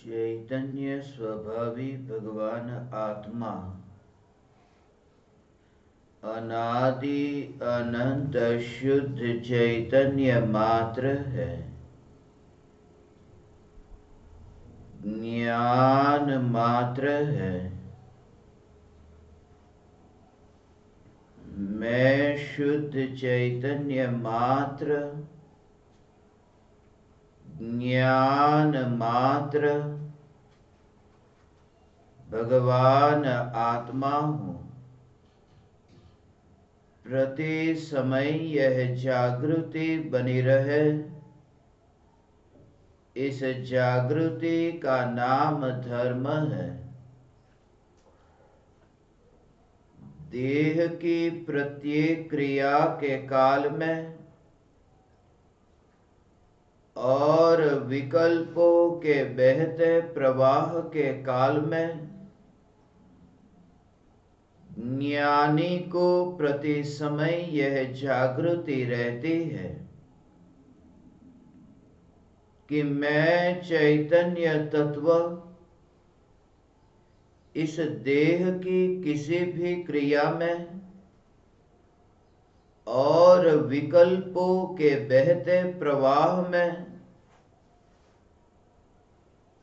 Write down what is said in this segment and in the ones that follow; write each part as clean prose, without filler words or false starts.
चैतन्य स्वभावी भगवान आत्मा अनादि अनंत शुद्ध चैतन्य मात्र है। ज्ञान मात्र है। मैं शुद्ध चैतन्य मात्र, ज्ञान मात्र भगवान आत्मा हूँ। प्रति समय यह जागृति बनी रहे। इस जागृति का नाम धर्म है। देह की प्रत्येक क्रिया के काल में और विकल्पों के बहते प्रवाह के काल में ज्ञानी को प्रति समय यह जागृति रहती है कि मैं चैतन्य तत्व इस देह की किसी भी क्रिया में और विकल्पों के बहते प्रवाह में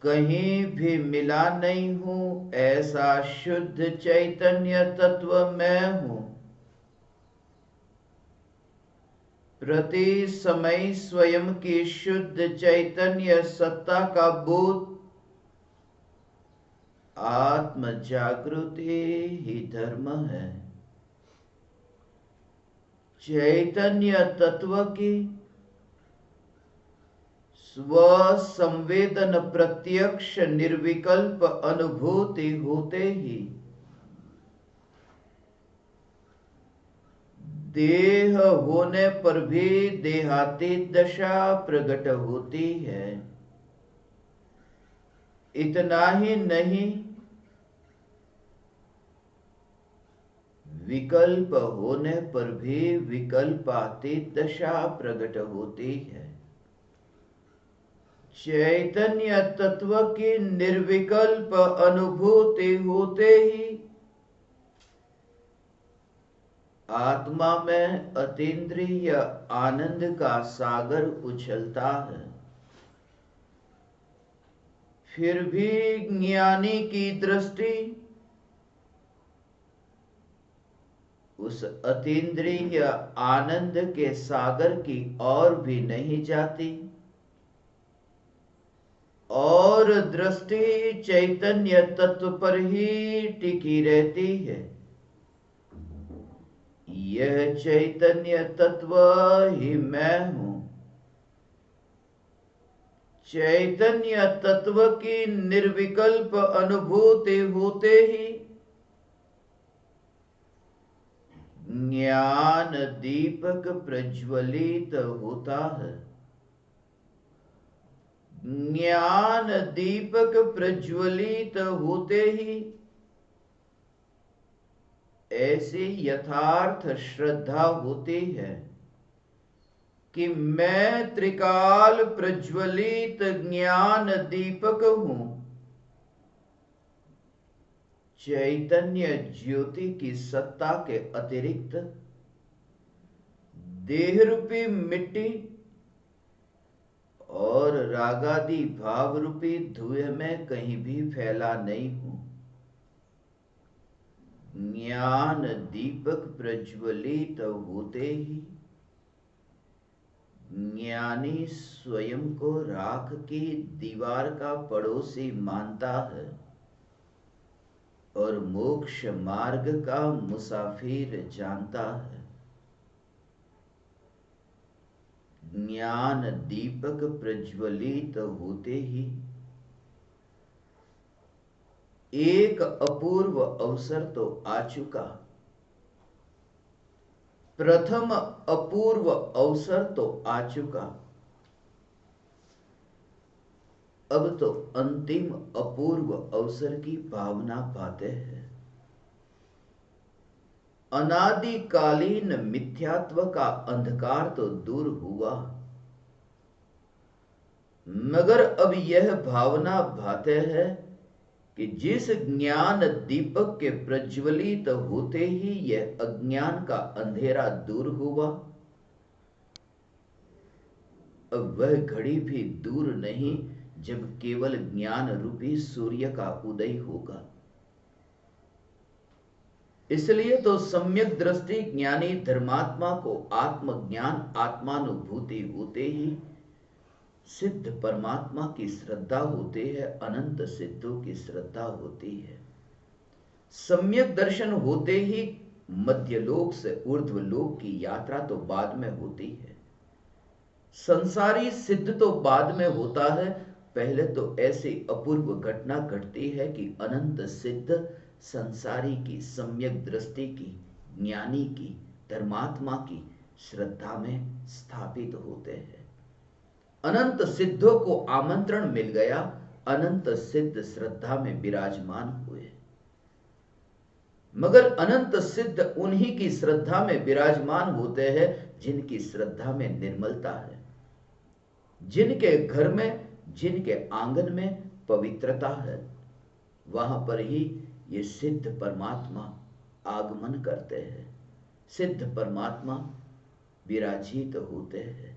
कहीं भी मिला नहीं हूँ। ऐसा शुद्ध चैतन्य तत्व मैं हूँ। प्रति समय स्वयं की शुद्ध चैतन्य सत्ता का बोध आत्म जागृति ही धर्म है। चैतन्य तत्व की स्व संवेदन प्रत्यक्ष निर्विकल्प अनुभूति होते ही देह होने पर भी देहातीत दशा प्रकट होती है। इतना ही नहीं, विकल्प होने पर भी विकल्पातीत दशा प्रकट होती है। चैतन्य तत्व की निर्विकल्प अनुभूति होते ही आत्मा में अतीन्द्रिय आनंद का सागर उछलता है। फिर भी ज्ञानी की दृष्टि उस अतीन्द्रिय आनंद के सागर की ओर भी नहीं जाती और दृष्टि चैतन्य तत्व पर ही टिकी रहती है। यह चैतन्य तत्व ही मैं हूँ। चैतन्य तत्व की निर्विकल्प अनुभूति होते ही ज्ञान दीपक प्रज्वलित होता है। ज्ञान दीपक प्रज्वलित होते ही ऐसी यथार्थ श्रद्धा होती है कि मैं त्रिकाल प्रज्वलित ज्ञान दीपक हूँ। चैतन्य ज्योति की सत्ता के अतिरिक्त देह रूपी मिट्टी और रागादि भाव रूपी धुएं में कहीं भी फैला नहीं हूँ। ज्ञान दीपक प्रज्वलित होते ही ज्ञानी स्वयं को राख की दीवार का पड़ोसी मानता है और मोक्ष मार्ग का मुसाफिर जानता है। ज्ञान दीपक प्रज्वलित होते ही एक अपूर्व अवसर तो आ चुका। प्रथम अपूर्व अवसर तो आ चुका। अब तो अंतिम अपूर्व अवसर की भावना पाते हैं। अनादिकालीन मिथ्यात्व का अंधकार तो दूर हुआ। मगर अब यह भावना भाते है कि जिस ज्ञान दीपक के प्रज्वलित होते ही यह अज्ञान का अंधेरा दूर हुआ, अब वह घड़ी भी दूर नहीं जब केवल ज्ञान रूपी सूर्य का उदय होगा। इसलिए तो सम्यक दृष्टि ज्ञानी धर्मात्मा को आत्मज्ञान आत्मानुभूति होते ही सिद्ध परमात्मा की श्रद्धा होती है, अनंत सिद्धों की श्रद्धा होती है। सम्यक दर्शन होते ही मध्यलोक से ऊर्ध्वलोक की यात्रा तो बाद में होती है। संसारी सिद्ध तो बाद में होता है, पहले तो ऐसी अपूर्व घटना घटती है कि अनंत सिद्ध संसारी की सम्यक दृष्टि की, ज्ञानी की, धर्मात्मा की श्रद्धा में स्थापित होते हैं। अनंत सिद्धों को आमंत्रण मिल गया, अनंत सिद्ध श्रद्धा में विराजमान हुए। मगर अनंत सिद्ध उन्हीं की श्रद्धा में विराजमान होते हैं जिनकी श्रद्धा में निर्मलता है, जिनके घर में, जिनके आंगन में पवित्रता है। वहां पर ही ये सिद्ध परमात्मा आगमन करते हैं, सिद्ध परमात्मा विराजित होते हैं।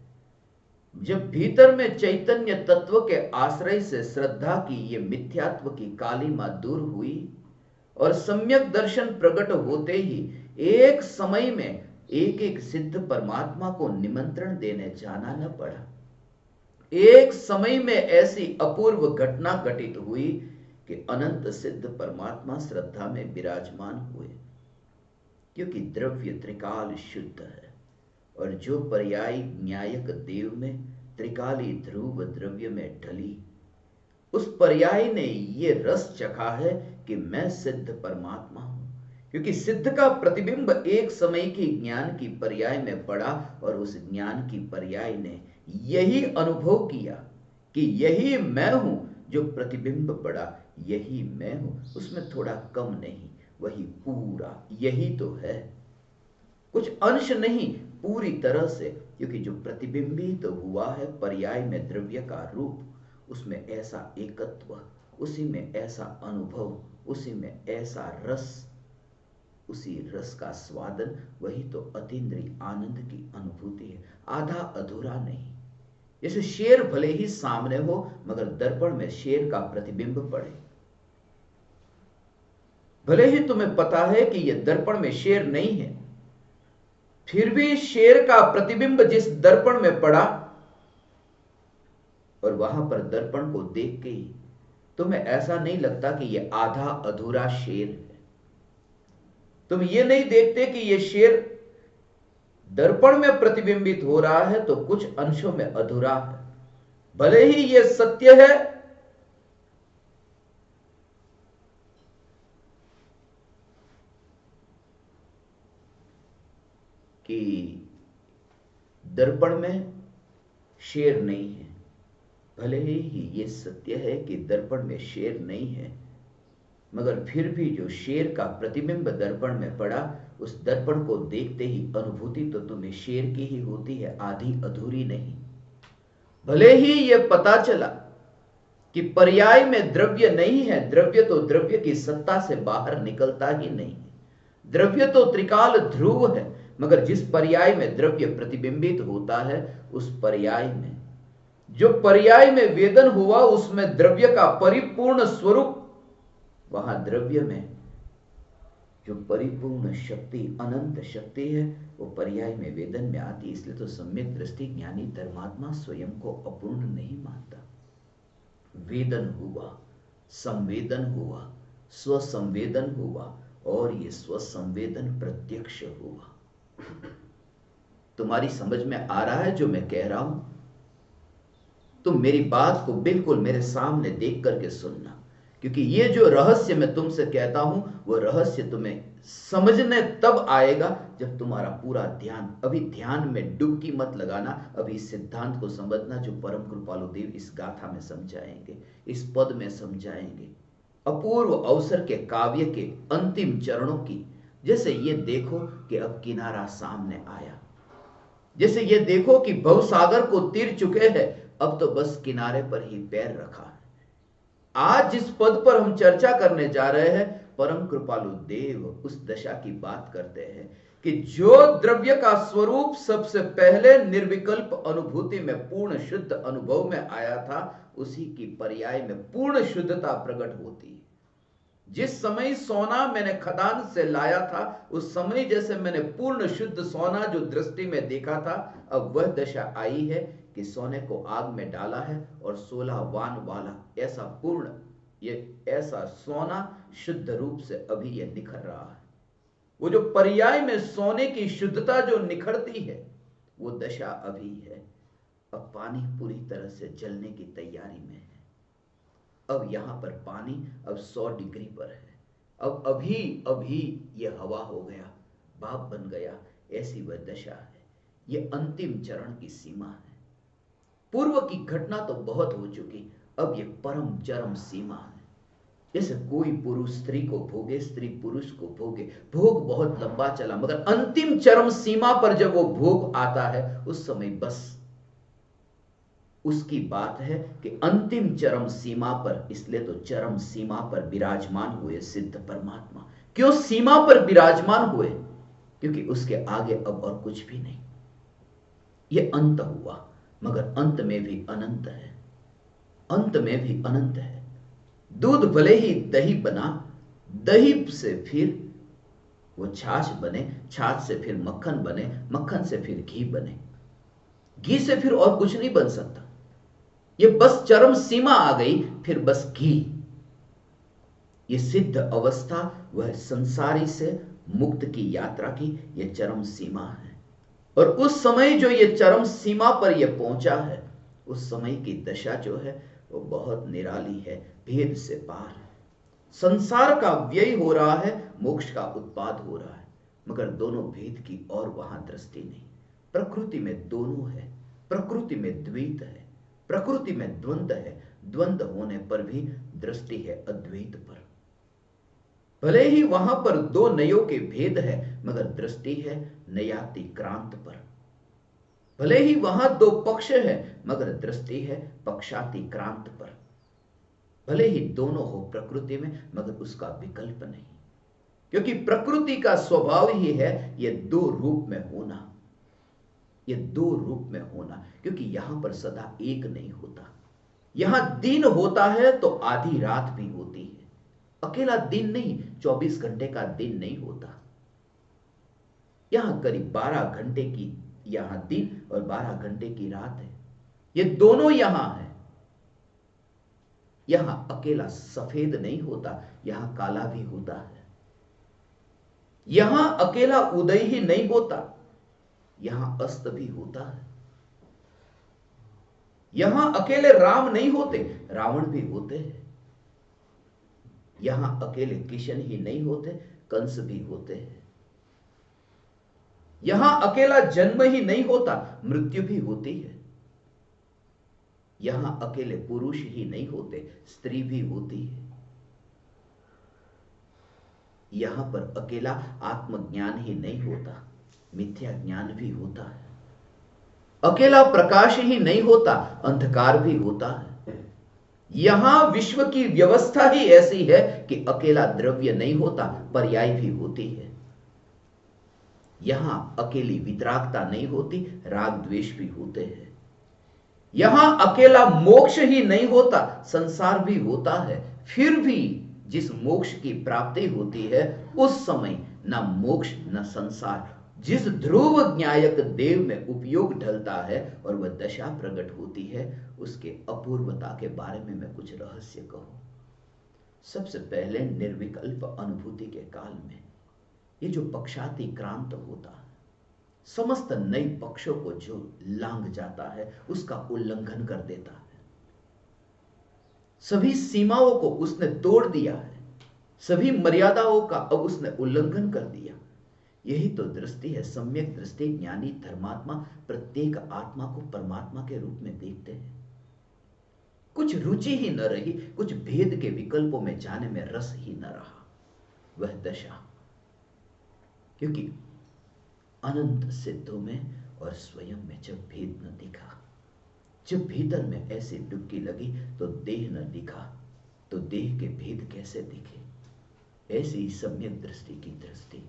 जब भीतर में चैतन्य तत्व के आश्रय से श्रद्धा की ये मिथ्यात्व की कालीमा दूर हुई और सम्यक दर्शन प्रकट होते ही एक समय में एक एक सिद्ध परमात्मा को निमंत्रण देने जाना न पड़ा। एक समय में ऐसी अपूर्व घटना घटित हुई कि अनंत सिद्ध परमात्मा श्रद्धा में विराजमान हुए, क्योंकि द्रव्य त्रिकाल शुद्ध है और जो पर्याय न्यायक देव में त्रिकाली ध्रुव द्रव्य में ढली, उस पर्याय ने ये रस चखा है कि मैं सिद्ध परमात्मा हूं। क्योंकि सिद्ध का प्रतिबिंब एक समय की ज्ञान की पर्याय में पड़ा और उस ज्ञान की पर्याय ने यही अनुभव किया कि यही मैं हूं, जो प्रतिबिंब पड़ा यही मैं हूं, उसमें थोड़ा कम नहीं, वही पूरा यही तो है, कुछ अंश नहीं, पूरी तरह से। क्योंकि जो प्रतिबिंबित तो हुआ है पर्याय में द्रव्य का रूप, उसमें ऐसा एकत्व, उसी में ऐसा अनुभव, उसी में ऐसा रस, उसी रस का स्वादन, वही तो अतीन्द्रिय आनंद की अनुभूति है, आधा अधूरा नहीं। जैसे शेर भले ही सामने हो मगर दर्पण में शेर का प्रतिबिंब पड़े, भले ही तुम्हें पता है कि यह दर्पण में शेर नहीं है, फिर भी शेर का प्रतिबिंब जिस दर्पण में पड़ा और वहां पर दर्पण को देख के ही तुम्हें ऐसा नहीं लगता कि यह आधा अधूरा शेर है। तुम ये नहीं देखते कि यह शेर दर्पण में प्रतिबिंबित हो रहा है तो कुछ अंशों में अधूरा है। भले ही यह सत्य है कि दर्पण में शेर नहीं है, भले ही ये सत्य है कि दर्पण में शेर नहीं है, मगर फिर भी जो शेर का प्रतिबिंब दर्पण में पड़ा, उस दर्पण को देखते ही अनुभूति तो तुम्हें शेर की ही होती है, आधी अधूरी नहीं। भले ही यह पता चला कि पर्याय में द्रव्य नहीं है, द्रव्य तो द्रव्य की सत्ता से बाहर निकलता ही नहीं है, द्रव्य तो त्रिकाल ध्रुव है, मगर जिस पर्याय में द्रव्य प्रतिबिंबित होता है उस पर्याय में, जो पर्याय में वेदन हुआ उसमें द्रव्य का परिपूर्ण स्वरूप, वहां द्रव्य में जो परिपूर्ण शक्ति, अनंत शक्ति है, वो पर्याय में वेदन में आती। इसलिए तो सम्यक दृष्टि ज्ञानी धर्मात्मा स्वयं को अपूर्ण नहीं मानता। वेदन हुआ, संवेदन हुआ, स्वसंवेदन हुआ और ये स्वसंवेदन प्रत्यक्ष हुआ। तुम्हारी समझ में आ रहा है जो मैं कह रहा हूं? तुम मेरी बात को बिल्कुल मेरे सामने देख करके सुनना, क्योंकि ये जो रहस्य मैं तुमसे कहता हूं वो रहस्य तुम्हें समझने तब आएगा जब तुम्हारा पूरा ध्यान, अभी ध्यान में डुबकी मत लगाना, अभी इस सिद्धांत को समझना जो परम कृपालु देव इस गाथा में समझाएंगे, इस पद में समझाएंगे, अपूर्व अवसर के काव्य के अंतिम चरणों की। जैसे ये देखो कि अब किनारा सामने आया, जैसे ये देखो कि भवसागर को तीर चुके हैं, अब तो बस किनारे पर ही पैर रखा है। आज जिस पद पर हम चर्चा करने जा रहे हैं, परम कृपालु देव उस दशा की बात करते हैं कि जो द्रव्य का स्वरूप सबसे पहले निर्विकल्प अनुभूति में पूर्ण शुद्ध अनुभव में आया था, उसी की पर्याय में पूर्ण शुद्धता प्रकट होती है। जिस समय सोना मैंने खदान से लाया था, उस समय जैसे मैंने पूर्ण शुद्ध सोना जो दृष्टि में देखा था, अब वह दशा आई है कि सोने को आग में डाला है और 16 वान वाला ऐसा पूर्ण, ये ऐसा सोना शुद्ध रूप से अभी यह निखर रहा है। वो जो पर्याय में सोने की शुद्धता जो निखरती है, वो दशा अभी है। अब पानी पूरी तरह से जलने की तैयारी में है। अब यहां पर पानी अब 100 डिग्री पर है। अब अभी अभी यह हवा हो गया, भाप बन गया, ऐसी वह दशा है। यह अंतिम चरण की सीमा है। पूर्व की घटना तो बहुत हो चुकी, अब यह परम चरम सीमा है। जैसे कोई पुरुष स्त्री को भोगे, स्त्री पुरुष को भोगे, भोग बहुत लंबा चला, मगर अंतिम चरम सीमा पर जब वो भोग आता है, उस समय बस उसकी बात है कि अंतिम चरम सीमा पर, इसलिए तो चरम सीमा पर विराजमान हुए सिद्ध परमात्मा। क्यों सीमा पर विराजमान हुए? क्योंकि उसके आगे अब और कुछ भी नहीं। यह अंत हुआ, मगर अंत में भी अनंत है, अंत में भी अनंत है। दूध भले ही दही बना, दही से फिर वो छाछ बने, छाछ से फिर मक्खन बने, मक्खन से फिर घी बने, घी से फिर और कुछ नहीं बन सकता। ये बस चरम सीमा आ गई, फिर बस घी। ये सिद्ध अवस्था वह संसारी से मुक्त की यात्रा की यह चरम सीमा है। और उस समय जो ये चरम सीमा पर यह पहुंचा है, उस समय की दशा जो है वो बहुत निराली है, भेद से पार है। संसार का व्यय हो रहा है, मोक्ष का उत्पाद हो रहा है, मगर दोनों भेद की और वहां दृष्टि नहीं। प्रकृति में दोनों है, प्रकृति में द्वैत है, प्रकृति में द्वंद्व है, द्वंद्व होने पर भी दृष्टि है अद्वैत पर। भले ही वहां पर दो नयों के भेद है, मगर दृष्टि है नयातिक्रांत पर। भले ही वहां दो पक्ष है, मगर दृष्टि है पक्षातिक्रांत पर। भले ही दोनों हो प्रकृति में, मगर उसका विकल्प नहीं, क्योंकि प्रकृति का स्वभाव ही है यह दो रूप में होना, यह दो रूप में होना। क्योंकि यहां पर सदा एक नहीं होता। यहां दिन होता है तो आधी रात भी होती है। अकेला दिन नहीं, 24 घंटे का दिन नहीं होता। यहां करीब 12 घंटे की यहां दिन और 12 घंटे की रात है। ये दोनों यहां है। यहां अकेला सफेद नहीं होता, यहां काला भी होता है। यहां अकेला उदय ही नहीं होता, यहां अस्त भी होता है। यहां अकेले राम नहीं होते, रावण भी होते हैं। यहां अकेले किशन ही नहीं होते, कंस भी होते हैं। यहां अकेला जन्म ही नहीं होता, मृत्यु भी होती है। यहां अकेले पुरुष ही नहीं होते, स्त्री भी होती है। यहां पर अकेला आत्मज्ञान ही नहीं होता, मिथ्या ज्ञान भी होता है। अकेला प्रकाश ही नहीं होता, अंधकार भी होता है। यहां विश्व की व्यवस्था ही ऐसी है कि अकेला द्रव्य नहीं होता, पर्याय भी होती है। यहां अकेली वितरागता नहीं होती, राग द्वेष भी होते हैं। यहां अकेला मोक्ष ही नहीं होता, संसार भी होता है। फिर भी जिस मोक्ष की प्राप्ति होती है, उस समय न मोक्ष न संसार, जिस ध्रुव ज्ञायक देव में उपयोग ढलता है और वह दशा प्रकट होती है, उसके अपूर्वता के बारे में मैं कुछ रहस्य कहूं। सबसे पहले निर्विकल्प अनुभूति के काल में ये जो पक्षातिक्रांत होता है, समस्त नए पक्षों को जो लांघ जाता है, उसका उल्लंघन कर देता है। सभी सीमाओं को उसने तोड़ दिया है, सभी मर्यादाओं का अब उसने उल्लंघन कर दिया। यही तो दृष्टि है, सम्यक दृष्टि। ज्ञानी धर्मात्मा प्रत्येक आत्मा को परमात्मा के रूप में देखते हैं। कुछ रुचि ही न रही, कुछ भेद के विकल्पों में जाने में रस ही न रहा, वह दशा। क्योंकि अनंत सिद्धों में और स्वयं में जब भेद न दिखा, जब भीतर में ऐसी डुबकी लगी तो देह न दिखा, तो देह के भेद कैसे दिखे। ऐसी ही सम्यक दृष्टि की दृष्टि,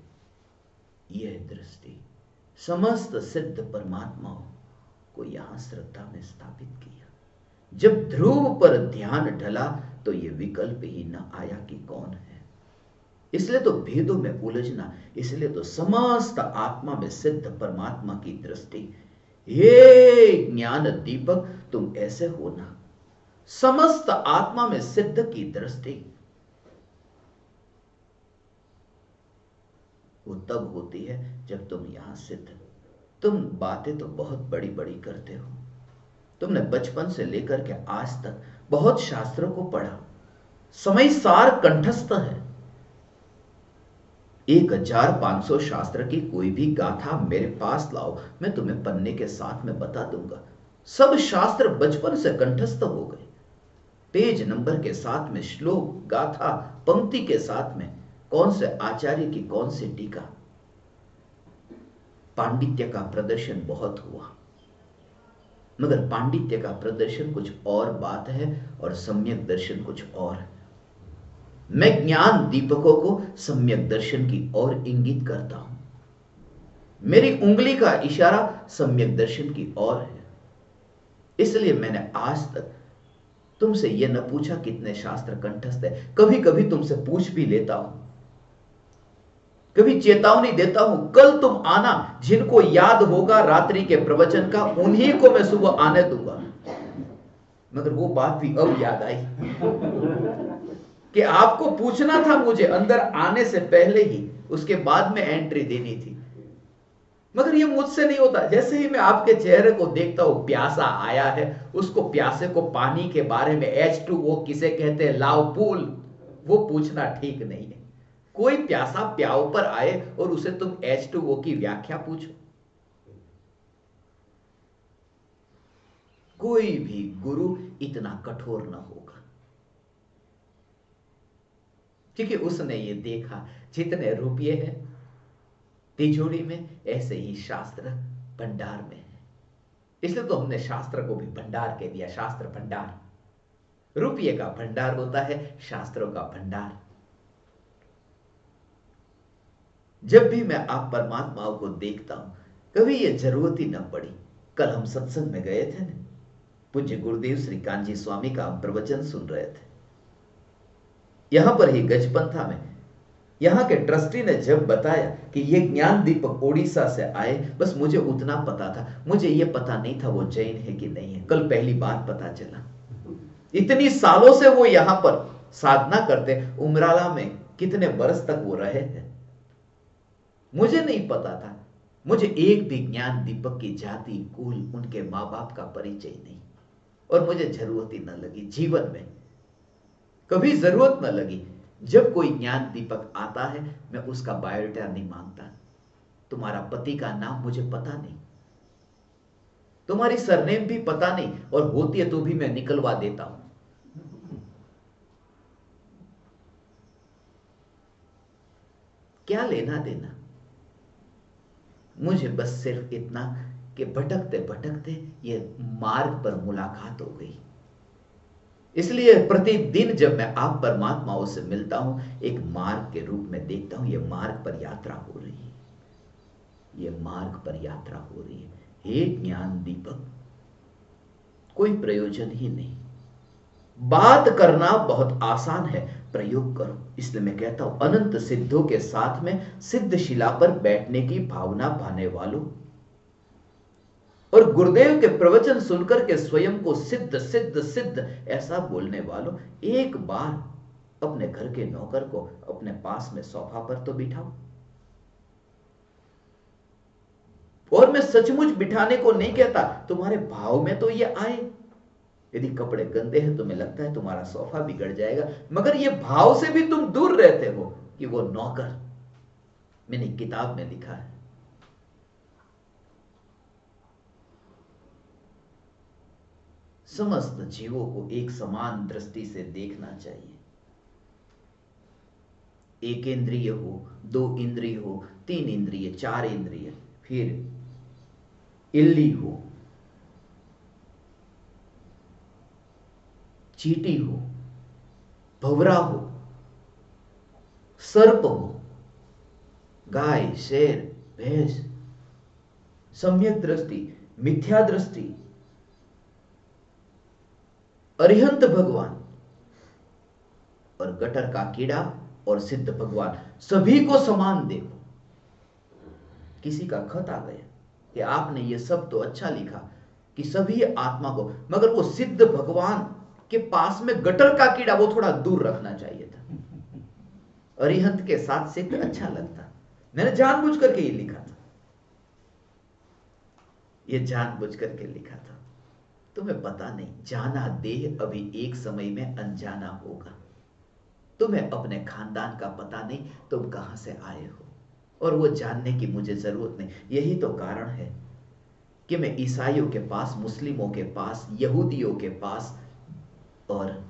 यह दृष्टि समस्त सिद्ध परमात्माओं को यहां श्रद्धा में स्थापित किया। जब ध्रुव पर ध्यान ढला तो यह विकल्प ही न आया कि कौन है। इसलिए तो भेदों में उलझना, इसलिए तो समस्त आत्मा में सिद्ध परमात्मा की दृष्टि। हे ज्ञान दीपक, तुम ऐसे हो ना, समस्त आत्मा में सिद्ध की दृष्टि। वो तब होती है जब तुम यहां सिद्ध। तुम बातें तो बहुत बड़ी बड़ी करते हो, तुमने बचपन से लेकर के आज तक बहुत शास्त्रों को पढ़ा, समय सार कंठस्थ है। 1500 शास्त्र की कोई भी गाथा मेरे पास लाओ, मैं तुम्हें पन्ने के साथ में बता दूंगा। सब शास्त्र बचपन से कंठस्थ हो गए, पेज नंबर के साथ में, श्लोक, गाथा, पंक्ति के साथ में, कौन से आचार्य की कौन सी टीका। पांडित्य का प्रदर्शन बहुत हुआ, मगर पांडित्य का प्रदर्शन कुछ और बात है और सम्यक दर्शन कुछ और है। मैं ज्ञान दीपकों को सम्यक दर्शन की ओर इंगित करता हूं। मेरी उंगली का इशारा सम्यक दर्शन की ओर है। इसलिए मैंने आज तक तुमसे यह न पूछा कितने शास्त्र कंठस्थ है। कभी कभी तुमसे पूछ भी लेता हूं, कभी चेतावनी देता हूं, कल तुम आना, जिनको याद होगा रात्रि के प्रवचन का उन्हीं को मैं सुबह आने दूंगा। मगर वो बात भी अब याद आई कि आपको पूछना था मुझे अंदर आने से पहले ही, उसके बाद में एंट्री देनी थी। मगर ये मुझसे नहीं होता। जैसे ही मैं आपके चेहरे को देखता हूं, प्यासा आया है, उसको प्यासे को पानी के बारे में H2O किसे कहते हैं, लाव पूल, वो पूछना ठीक नहीं है। कोई प्यासा प्याव पर आए और उसे तुम H2O की व्याख्या पूछो। कोई भी गुरु इतना कठोर ना होगा, क्योंकि उसने ये देखा जितने रुपये हैं तिजोरी में, ऐसे ही शास्त्र भंडार में है। इसलिए तो हमने शास्त्र को भी भंडार कह दिया, शास्त्र भंडार। रुपये का भंडार होता है शास्त्रों का भंडार। जब भी मैं आप परमात्माओं को देखता हूं, कभी यह जरूरत ही न पड़ी। कल हम सत्संग में गए थे ना, पूज्य गुरुदेव श्री कांजी स्वामी का हम प्रवचन सुन रहे थे। यहां पर ही गजपंथा में यहां के ट्रस्टी ने जब बताया कि ये ज्ञान दीपक ओडिशा से आए, बस मुझे उतना पता था, मुझे ये पता नहीं था वो जैन है कि नहीं है। कल पहली बार पता चला। इतनी सालों से वो यहां पर साधना करते, उमराला में कितने बरस तक वो रहे थे, मुझे नहीं पता था। मुझे एक भी ज्ञान दीपक की जाति, कुल, उनके मां बाप का परिचय नहीं, और मुझे जरूरत ही न लगी जीवन में, कभी जरूरत न लगी। जब कोई ज्ञान दीपक आता है, मैं उसका बायोडाटा नहीं मांगता। तुम्हारा पति का नाम मुझे पता नहीं, तुम्हारी सरनेम भी पता नहीं, और होती है तो भी मैं निकलवा देता हूं। क्या लेना देना। मुझे बस सिर्फ इतना कि भटकते भटकते ये मार्ग पर मुलाकात हो गई। इसलिए प्रतिदिन जब मैं आप परमात्माओं से मिलता हूं, एक मार्ग के रूप में देखता हूं, यह मार्ग पर यात्रा हो रही है, यह मार्ग पर यात्रा हो रही है। हे ज्ञान दीपक, कोई प्रयोजन ही नहीं। बात करना बहुत आसान है, प्रयोग करो। इसलिए मैं कहता हूं, अनंत सिद्धों के साथ में सिद्ध शिला पर बैठने की भावना पाने वालों और गुरुदेव के प्रवचन सुनकर के स्वयं को सिद्ध सिद्ध सिद्ध ऐसा बोलने वालों, एक बार अपने घर के नौकर को अपने पास में सोफा पर तो बिठाओ। और मैं सचमुच बिठाने को नहीं कहता, तुम्हारे भाव में तो ये आए। यदि कपड़े गंदे हैं, तुम्हें लगता है तुम्हारा सोफा बिगड़ जाएगा, मगर ये भाव से भी तुम दूर रहते हो कि वो नौकर, मैंने किताब में लिखा है, समस्त जीवों को एक समान दृष्टि से देखना चाहिए। एक इंद्रिय हो, 2 इंद्रिय हो, 3 इंद्रिय, 4 इंद्रिय, फिर इल्ली हो, चींटी हो, भंवरा हो, सर्प हो, गाय, शेर, भैंस, सम्यक दृष्टि, मिथ्या दृष्टि, अरिहंत भगवान और गटर का कीड़ा और सिद्ध भगवान, सभी को समान देखो। किसी का खत आ गया कि आपने ये सब तो अच्छा लिखा कि सभी आत्मा को, मगर वो सिद्ध भगवान के पास में गटर का कीड़ा वो थोड़ा दूर रखना चाहिए था। अरिहंत के साथ सिद्ध अच्छा लगता। मैंने जानबूझ करके ये लिखा था, ये जानबूझ करके लिखा था। तुम्हें पता नहीं, जाना देह अभी एक समय में अनजाना होगा। तुम्हें अपने खानदान का पता नहीं, तुम कहां से आए हो, और वो जानने की मुझे जरूरत नहीं। यही तो कारण है कि मैं ईसाइयों के पास, मुस्लिमों के पास, यहूदियों के पास और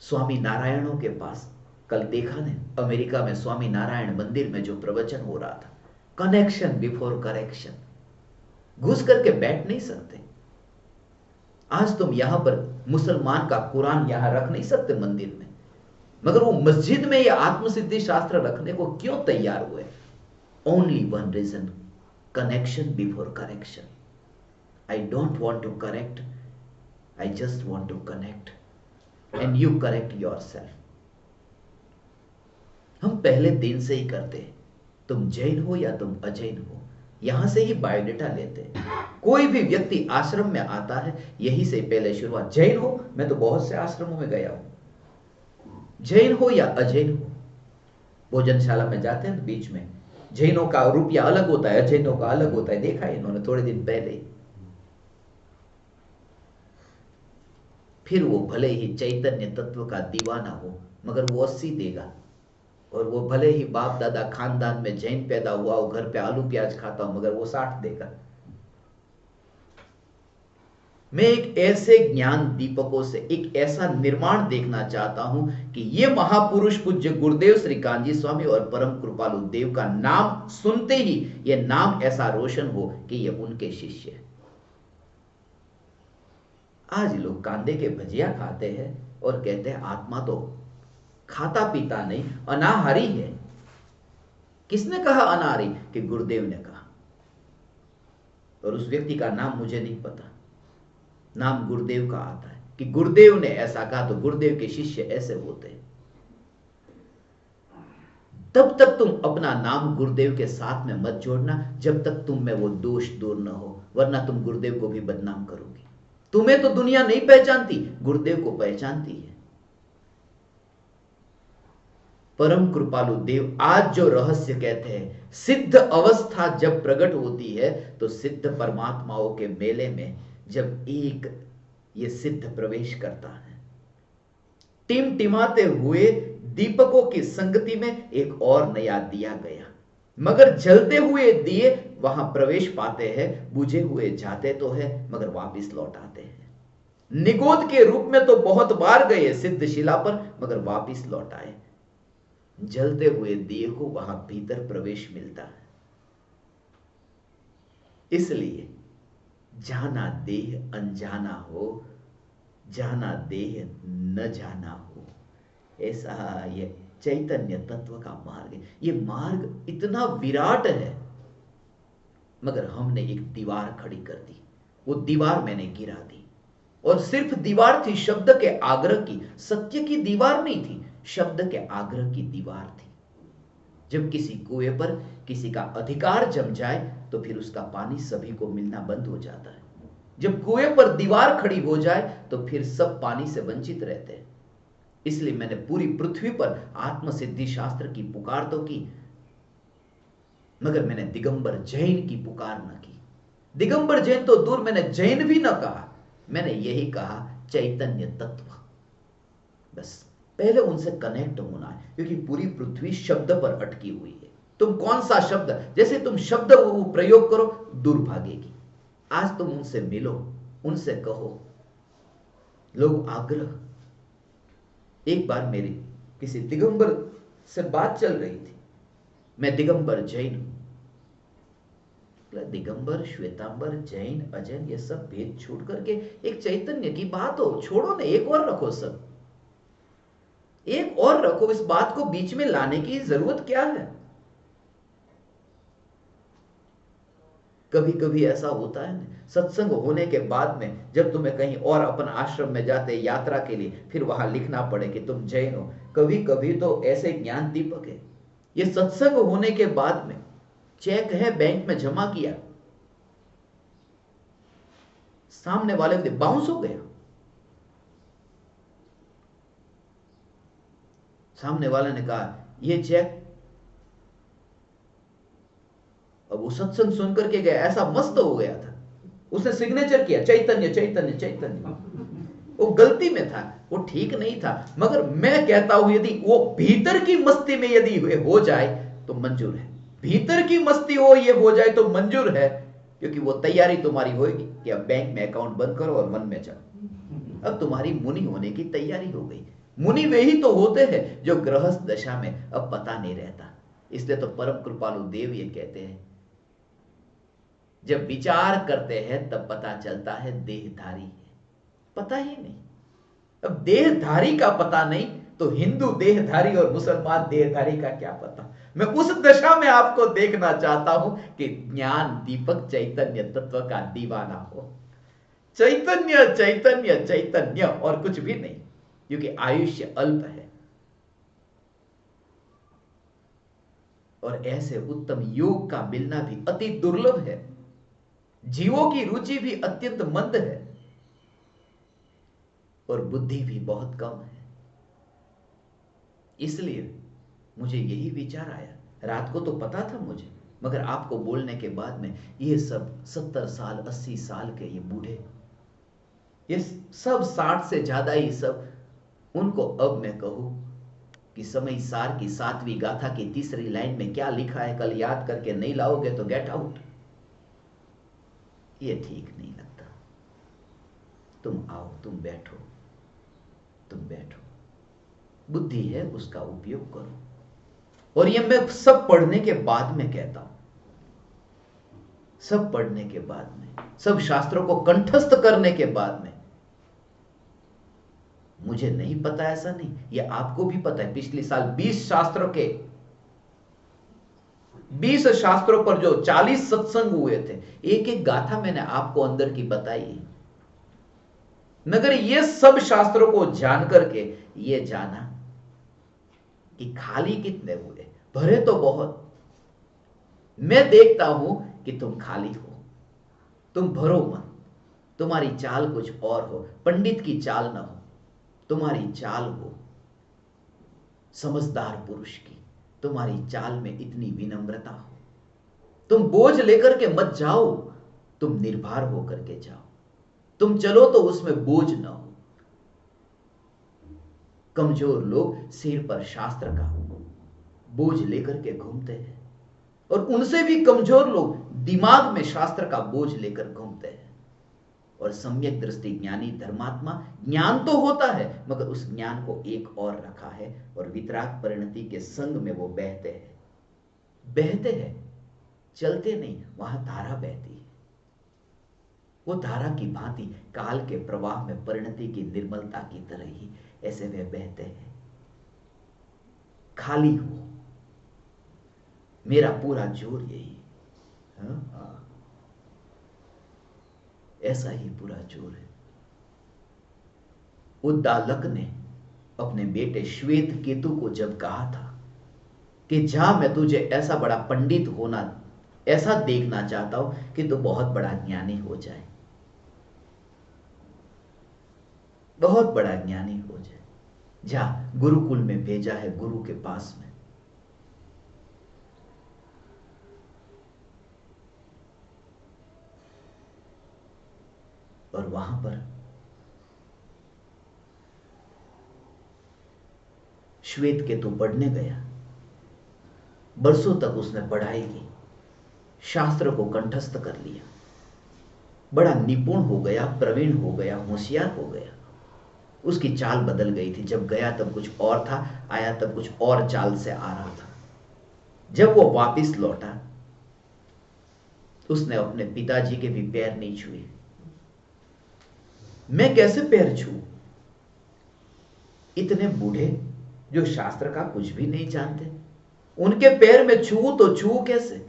स्वामी नारायणों के पास, कल देखा ने अमेरिका में स्वामी नारायण मंदिर में जो प्रवचन हो रहा था, कनेक्शन बिफोर करेक्शन, घुस करके बैठ नहीं सकते। आज तुम यहां पर मुसलमान का कुरान यहां रख नहीं सकते मंदिर में, मगर वो मस्जिद में यह आत्मसिद्धि शास्त्र रखने को क्यों तैयार हुए? Only one reason, connection before correction. I don't want to correct, I just want to connect and you correct yourself. हम पहले दिन से ही करते हैं, तुम जैन हो या तुम अजैन हो, यहां से ही बायोडेटा लेते हैं। कोई भी व्यक्ति आश्रम में आता है, यही से पहले शुरुआत। जैन हो, मैं तो बहुत से आश्रमों में गया हूं, जैन हो या अजैन हो, भोजनशाला में जाते हैं तो बीच में जैनों का रुपया अलग होता है, अजैनों का अलग होता है। देखा है इन्होंने थोड़े दिन पहले। फिर वो भले ही चैतन्य तत्व का दीवाना हो, मगर वो 80 देगा, और वो भले ही बाप दादा खानदान में जैन पैदा हुआ हो, घर पे आलू प्याज खाता हो, मगर वो 60 देगा। मैं एक ऐसे ज्ञान दीपकों से एक ऐसा निर्माण देखना चाहता हूं कि ये महापुरुष पूज्य गुरुदेव श्री कांजी स्वामी और परम कृपालु देव का नाम सुनते ही ये नाम ऐसा रोशन हो कि ये उनके शिष्य है। आज लोग कांदे के भजिया खाते हैं और कहते हैं आत्मा तो खाता पीता नहीं, अनाहारी है। किसने कहा अनाहारी? कि गुरुदेव ने कहा, और उस व्यक्ति का नाम मुझे नहीं पता। नाम गुरुदेव का आता है कि गुरुदेव ने ऐसा कहा, तो गुरुदेव के शिष्य ऐसे होते हैं। तब तक तुम अपना नाम गुरुदेव के साथ में मत जोड़ना जब तक तुम में वो दोष दूर न हो, वरना तुम गुरुदेव को भी बदनाम करोगे। तुम्हें तो दुनिया नहीं पहचानती, गुरुदेव को पहचानती है। परम कृपालु देव आज जो रहस्य कहते हैं, सिद्ध अवस्था जब प्रकट होती है तो सिद्ध परमात्माओं के मेले में जब एक ये सिद्ध प्रवेश करता है, टिमटिमाते हुए दीपकों की संगति में एक और नया दिया गया, मगर जलते हुए दिए वहां प्रवेश पाते हैं, बुझे हुए जाते तो है मगर वापिस लौट आते हैं। निगोद के रूप में तो बहुत बार गए सिद्ध शिला पर, मगर वापिस लौट आए। जलते हुए दिए को वहां भीतर प्रवेश मिलता है। इसलिए जाना देह अनजाना हो, जाना देह न जाना हो, ऐसा ये चैतन्य तत्व का मार्ग है। ये मार्ग इतना विराट है, मगर हमने एक दीवार खड़ी कर दी। वो दीवार मैंने गिरा दी, और सिर्फ दीवार थी शब्द के आग्रह की, सत्य की दीवार नहीं थी, शब्द के आग्रह की दीवार थी। जब किसी कुएं पर किसी का अधिकार जम जाए तो फिर उसका पानी सभी को मिलना बंद हो जाता है। जब कुएं पर दीवार खड़ी हो जाए तो फिर सब पानी से वंचित रहते हैं। इसलिए मैंने पूरी पृथ्वी पर आत्मसिद्धि शास्त्र की पुकार तो की, मगर मैंने दिगंबर जैन की पुकार न की। दिगंबर जैन तो दूर, मैंने जैन भी न कहा, मैंने यही कहा चैतन्य तत्व। बस पहले उनसे कनेक्ट होना है, क्योंकि पूरी पृथ्वी शब्द पर अटकी हुई है। तुम कौन सा शब्द, जैसे तुम शब्द प्रयोग करो दूर भागेगी। आज तुम उनसे मिलो, उनसे कहो। लोग आग्रह, एक बार मेरी किसी दिगंबर से बात चल रही थी, मैं दिगंबर जैन हूं, दिगंबर, श्वेतांबर, जैन, अजैन ये सब भेद छोड़ करके एक चैतन्य की बात हो, छोड़ो ना, एक और रखो, सब एक और रखो, इस बात को बीच में लाने की जरूरत क्या है? कभी कभी ऐसा होता है ना, सत्संग होने के बाद में जब तुम्हें कहीं और अपन आश्रम में जाते यात्रा के लिए, फिर वहां लिखना पड़े कि तुम जैन हो। कभी कभी तो ऐसे ज्ञान दीपक है, ये सत्संग होने के बाद में चेक है बैंक में जमा किया, सामने वाले को बाउंस हो गया, सामने वाले ने कहा ये चेक, अब वो सत्संग सुन करके गया, ऐसा मस्त हो गया था, उसने सिग्नेचर किया चैतन्य चैतन्य चैतन्य। वो गलती में था, वो ठीक नहीं था, मगर मैं कहता हूं यदि वो भीतर की मस्ती में यदि हो जाए तो मंजूर है, भीतर की मस्ती हो ये हो जाए तो मंजूर है, क्योंकि वो तैयारी तुम्हारी होगी कि अब बैंक में अकाउंट बंद करो और वन में जाओ। अब तुम्हारी मुनि होने की तैयारी हो गई। मुनि वे ही तो होते हैं जो गृहस्थ दशा में अब पता नहीं रहता। इसलिए तो परम कृपालु देव ये कहते हैं, जब विचार करते हैं तब पता चलता है देहधारी है, पता ही नहीं। अब देहधारी का पता नहीं तो हिंदू देहधारी और मुसलमान देहधारी का क्या पता। मैं उस दशा में आपको देखना चाहता हूं कि ज्ञान दीपक चैतन्य तत्व का दीवाना हो। चैतन्य चैतन्य चैतन्य और कुछ भी नहीं, क्योंकि आयुष्य अल्प है और ऐसे उत्तम योग का मिलना भी अति दुर्लभ है। जीवों की रुचि भी अत्यंत मंद है और बुद्धि भी बहुत कम है। इसलिए मुझे यही विचार आया, रात को तो पता था मुझे, मगर आपको बोलने के बाद में ये सब 70 साल 80 साल के ये बूढ़े, ये सब 60 से ज्यादा ही सब, उनको अब मैं कहूं कि समय सार की 7वीं गाथा की 3री लाइन में क्या लिखा है, कल याद करके नहीं लाओगे तो गेट आउट, ये ठीक नहीं लगता। तुम आओ, तुम बैठो, तुम बैठो, बुद्धि है उसका उपयोग करो। और ये मैं सब पढ़ने के बाद में कहता हूं, सब पढ़ने के बाद में, सब शास्त्रों को कंठस्थ करने के बाद में। मुझे नहीं पता ऐसा नहीं, ये आपको भी पता है, पिछले साल 20 शास्त्रों के 20 शास्त्रों पर जो 40 सत्संग हुए थे, एक एक गाथा मैंने आपको अंदर की बताई। मगर ये सब शास्त्रों को जान करके ये जाना कि खाली कितने हुए, भरे तो बहुत। मैं देखता हूं कि तुम खाली हो, तुम भरो मत, तुम्हारी चाल कुछ और हो, पंडित की चाल ना हो, तुम्हारी चाल हो समझदार पुरुष की, तुम्हारी चाल में इतनी विनम्रता हो, तुम बोझ लेकर के मत जाओ, तुम निर्भर होकर के जाओ, तुम चलो तो उसमें बोझ ना हो। कमजोर लोग सिर पर शास्त्र का बोझ लेकर के घूमते हैं, और उनसे भी कमजोर लोग दिमाग में शास्त्र का बोझ लेकर घूमते हैं। और सम्यक दृष्टि ज्ञानी धर्मात्मा, ज्ञान तो होता है मगर उस ज्ञान को एक और रखा है, और वितराग परिणति के संग में वो बहते हैं, बहते हैं, चलते नहीं, वहां धारा बहती है। वो धारा की भांति काल के प्रवाह में परिणति की निर्मलता की तरह ही ऐसे वे बहते हैं। खाली हो, मेरा पूरा जोर यही, हाँ, ऐसा ही पूरा जोर है। उद्दालक ने अपने बेटे श्वेत केतु को जब कहा था कि जा, मैं तुझे ऐसा बड़ा पंडित होना, ऐसा देखना चाहता हूं कि तू बहुत बड़ा ज्ञानी हो जाए, बहुत बड़ा ज्ञानी हो जाए, जा, गुरुकुल में भेजा है, गुरु के पास में। और वहां पर श्वेत केतु पढ़ने गया, बरसों तक उसने पढ़ाई की, शास्त्र को कंठस्थ कर लिया, बड़ा निपुण हो गया, प्रवीण हो गया, होशियार हो गया। उसकी चाल बदल गई थी, जब गया तब कुछ और था, आया तब कुछ और चाल से आ रहा था। जब वो वापिस लौटा, उसने अपने पिताजी के भी पैर नहीं छुए। मैं कैसे पैर छू? इतने बूढ़े जो शास्त्र का कुछ भी नहीं जानते, उनके पैर में छू तो छू कैसे?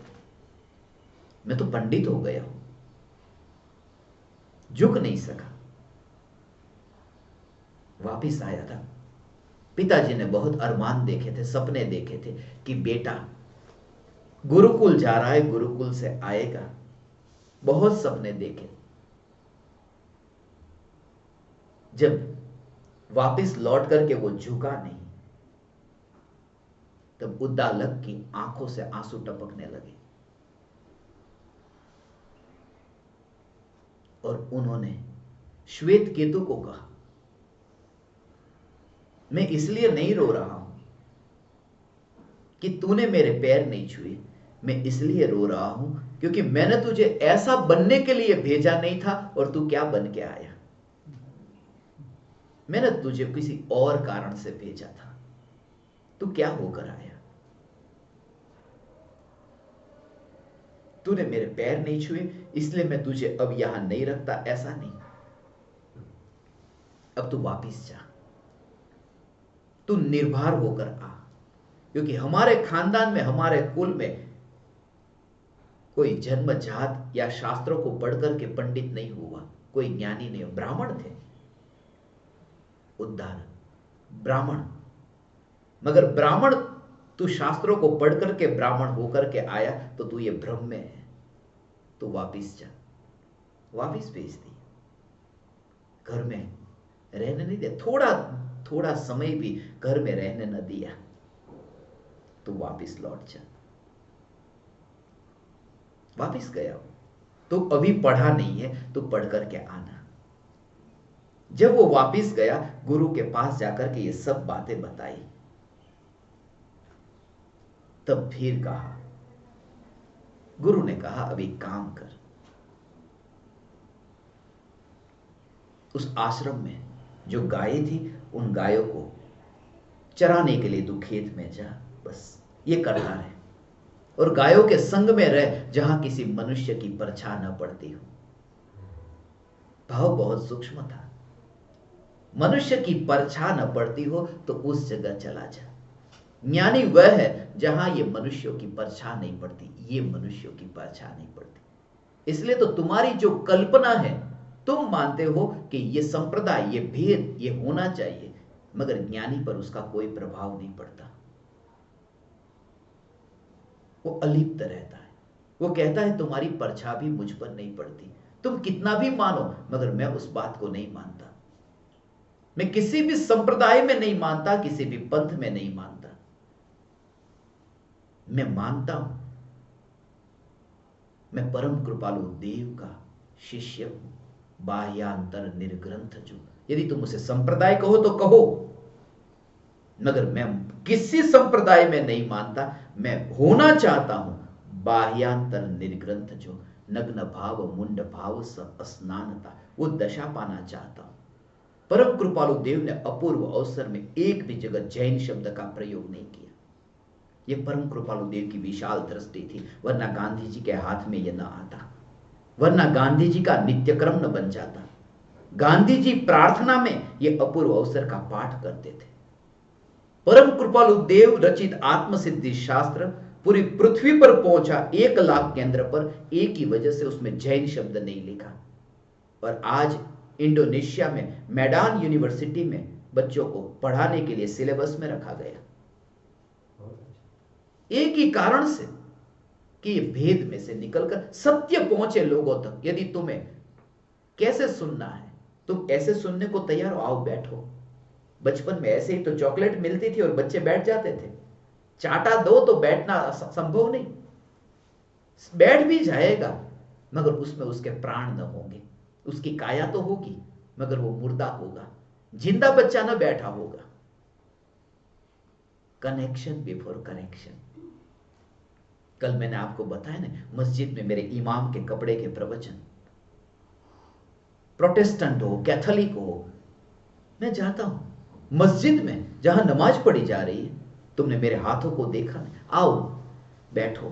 मैं तो पंडित हो गया हूं, झुक नहीं सका। वापिस आया था। पिताजी ने बहुत अरमान देखे थे, सपने देखे थे कि बेटा गुरुकुल जा रहा है, गुरुकुल से आएगा। बहुत सपने देखे। जब वापिस लौट करके वो झुका नहीं, तब उद्दालक की आंखों से आंसू टपकने लगे और उन्होंने श्वेत केतु को कहा, मैं इसलिए नहीं रो रहा हूं कि तूने मेरे पैर नहीं छुए, मैं इसलिए रो रहा हूं क्योंकि मैंने तुझे ऐसा बनने के लिए भेजा नहीं था और तू क्या बन के आया। मैंने तुझे किसी और कारण से भेजा था, तू क्या होकर आया। तूने मेरे पैर नहीं छुए इसलिए मैं तुझे अब यहां नहीं रखता, ऐसा नहीं। अब तू वापिस जा, तू निर्भर होकर आ, क्योंकि हमारे खानदान में, हमारे कुल में कोई जन्मजात या शास्त्रों को पढ़कर के पंडित नहीं हुआ, कोई ज्ञानी नहीं, ब्राह्मण थे। उद्धार ब्राह्मण, मगर ब्राह्मण तू शास्त्रों को पढ़ करके ब्राह्मण होकर के आया तो तू ये भ्रम में है। तू वापिस जा। वापिस भेज दी, घर में रहने नहीं दिया, थोड़ा समय भी घर में रहने न दिया। तू वापिस लौट जा। वापिस गया तो अभी पढ़ा नहीं है, तो पढ़ करके आना। जब वो वापिस गया, गुरु के पास जाकर के ये सब बातें बताई, तब फिर कहा, गुरु ने कहा अब एक काम कर, उस आश्रम में जो गायें थी उन गायों को चराने के लिए तू खेत में जा, बस ये करना है। और गायों के संग में रह जहां किसी मनुष्य की परछाई न पड़ती हो। भाव बहुत सूक्ष्म था। मनुष्य की परछाई न पड़ती हो तो उस जगह चला जा। ज्ञानी वह है जहां ये मनुष्यों की परछाई नहीं पड़ती, ये मनुष्यों की परछाई नहीं पड़ती। इसलिए तो तुम्हारी जो कल्पना है, तुम मानते हो कि ये संप्रदाय, ये भेद, ये होना चाहिए, मगर ज्ञानी पर उसका कोई प्रभाव नहीं पड़ता। वो अलिप्त रहता है। वो कहता है तुम्हारी परछाई भी मुझ पर नहीं पड़ती, तुम कितना भी मानो, मगर मैं उस बात को नहीं मानता। मैं किसी भी संप्रदाय में नहीं मानता, किसी भी पंथ में नहीं मानता। मैं मानता हूं मैं परम कृपालु देव का शिष्य हूं, बाह्यांतर निर्ग्रंथ जो। यदि तुम उसे संप्रदाय कहो तो कहो, मगर मैं किसी संप्रदाय में नहीं मानता। मैं होना चाहता हूं बाह्यांतर निर्ग्रंथ जो, नग्न भाव मुंड भाव स स्नानता, वो दशा पाना चाहता हूं। परम कृपालु देव ने अपूर्व अवसर में एक भी जगह जैन शब्द का प्रयोग नहीं किया। यह परम कृपालु देव की विशाल दृष्टि थी, वरना गांधी जी के हाथ में यह न आता, वरना गांधी जी का नित्यक्रम न बन जाता। गांधी जी प्रार्थना में यह अपूर्व अवसर का पाठ करते थे। परम कृपालु देव रचित आत्मसिद्धि शास्त्र पूरी पृथ्वी पर पहुंचा 1 लाख केंद्र पर, एक ही वजह से उसमें जैन शब्द नहीं लिखा। और आज इंडोनेशिया में मैडान यूनिवर्सिटी में बच्चों को पढ़ाने के लिए सिलेबस में रखा गया, एक ही कारण से कि ये भेद में से निकलकर सत्य पहुंचे लोगों तक। यदि तुम्हें कैसे सुनना है, तुम ऐसे सुनने को तैयार हो, आओ बैठो। बचपन में ऐसे ही तो चॉकलेट मिलती थी और बच्चे बैठ जाते थे। चाटा दो तो बैठना संभव नहीं, बैठ भी जाएगा मगर उसमें उसके प्राण न होंगे। उसकी काया तो होगी मगर वो मुर्दा होगा, जिंदा बच्चा न बैठा होगा। Connection before connection. कल मैंने आपको बताया ना, मस्जिद में मेरे इमाम के कपड़े के प्रवचन, प्रोटेस्टेंट हो कैथोलिक हो, मैं जाता हूं मस्जिद में जहां नमाज पढ़ी जा रही है। तुमने मेरे हाथों को देखा, आओ बैठो।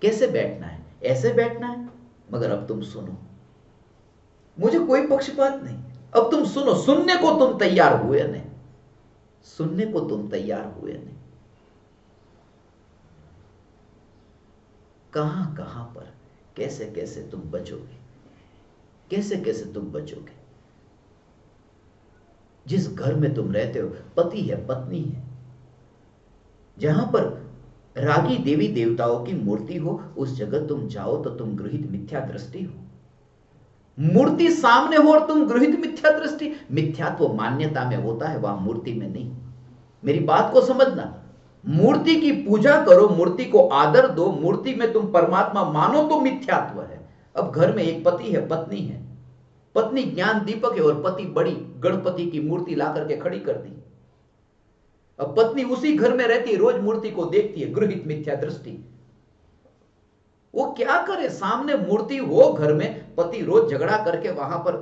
कैसे बैठना है, ऐसे बैठना है। मगर अब तुम सुनो, मुझे कोई पक्षपात नहीं, अब तुम सुनो। सुनने को तुम तैयार हुए नहीं, सुनने को तुम तैयार हुए नहीं। कहां कहां पर कैसे कैसे तुम बचोगे, कैसे कैसे तुम बचोगे। जिस घर में तुम रहते हो, पति है, पत्नी है, जहां पर रागी देवी देवताओं की मूर्ति हो, उस जगह तुम जाओ तो तुम गृहित मिथ्या दृष्टि हो। मूर्ति सामने हो और तुम गृहित मिथ्या दृष्टि। मिथ्यात्व मान्यता में होता है, वहां मूर्ति में नहीं। मेरी बात को समझना। मूर्ति की पूजा करो, मूर्ति को आदर दो, मूर्ति में तुम परमात्मा मानो तो मिथ्यात्व है। अब घर में एक पति है, पत्नी है, पत्नी ज्ञान दीपक है और पति बड़ी गणपति की मूर्ति ला करके खड़ी कर दी। अब पत्नी उसी घर में रहती है, रोज मूर्ति को देखती है, गृहित मिथ्या दृष्टि। वो क्या करे, सामने मूर्ति हो घर में, पति रोज झगड़ा करके वहां पर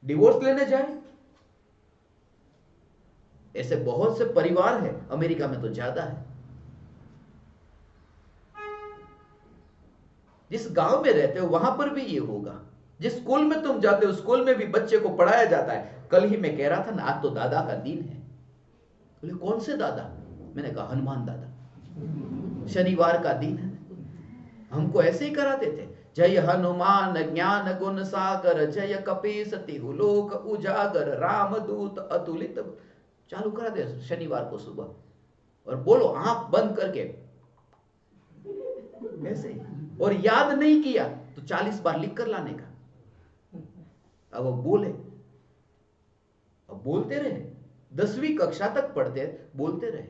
डिवोर्स लेने जाए। ऐसे बहुत से परिवार है, अमेरिका में तो ज्यादा है। जिस गांव में रहते हो वहां पर भी ये होगा। जिस स्कूल में तुम जाते हो, स्कूल में भी बच्चे को पढ़ाया जाता है। कल ही मैं कह रहा था ना, आज तो दादा का दिन है। बोले कौन से दादा? मैंने कहा हनुमान दादा, शनिवार का दिन है। हमको ऐसे ही कराते थे, जय हनुमान ज्ञान गुण सागर, जय कपीस तिहु लोक उजागर, रामदूत अतुलित। चालू करा दे शनिवार को सुबह, और बोलो आंख बंद करके ऐसे। और याद नहीं किया तो 40 बार लिख कर लाने का। अब वो बोले, अब बोलते रहे, 10वीं कक्षा तक पढ़ते, बोलते रहे।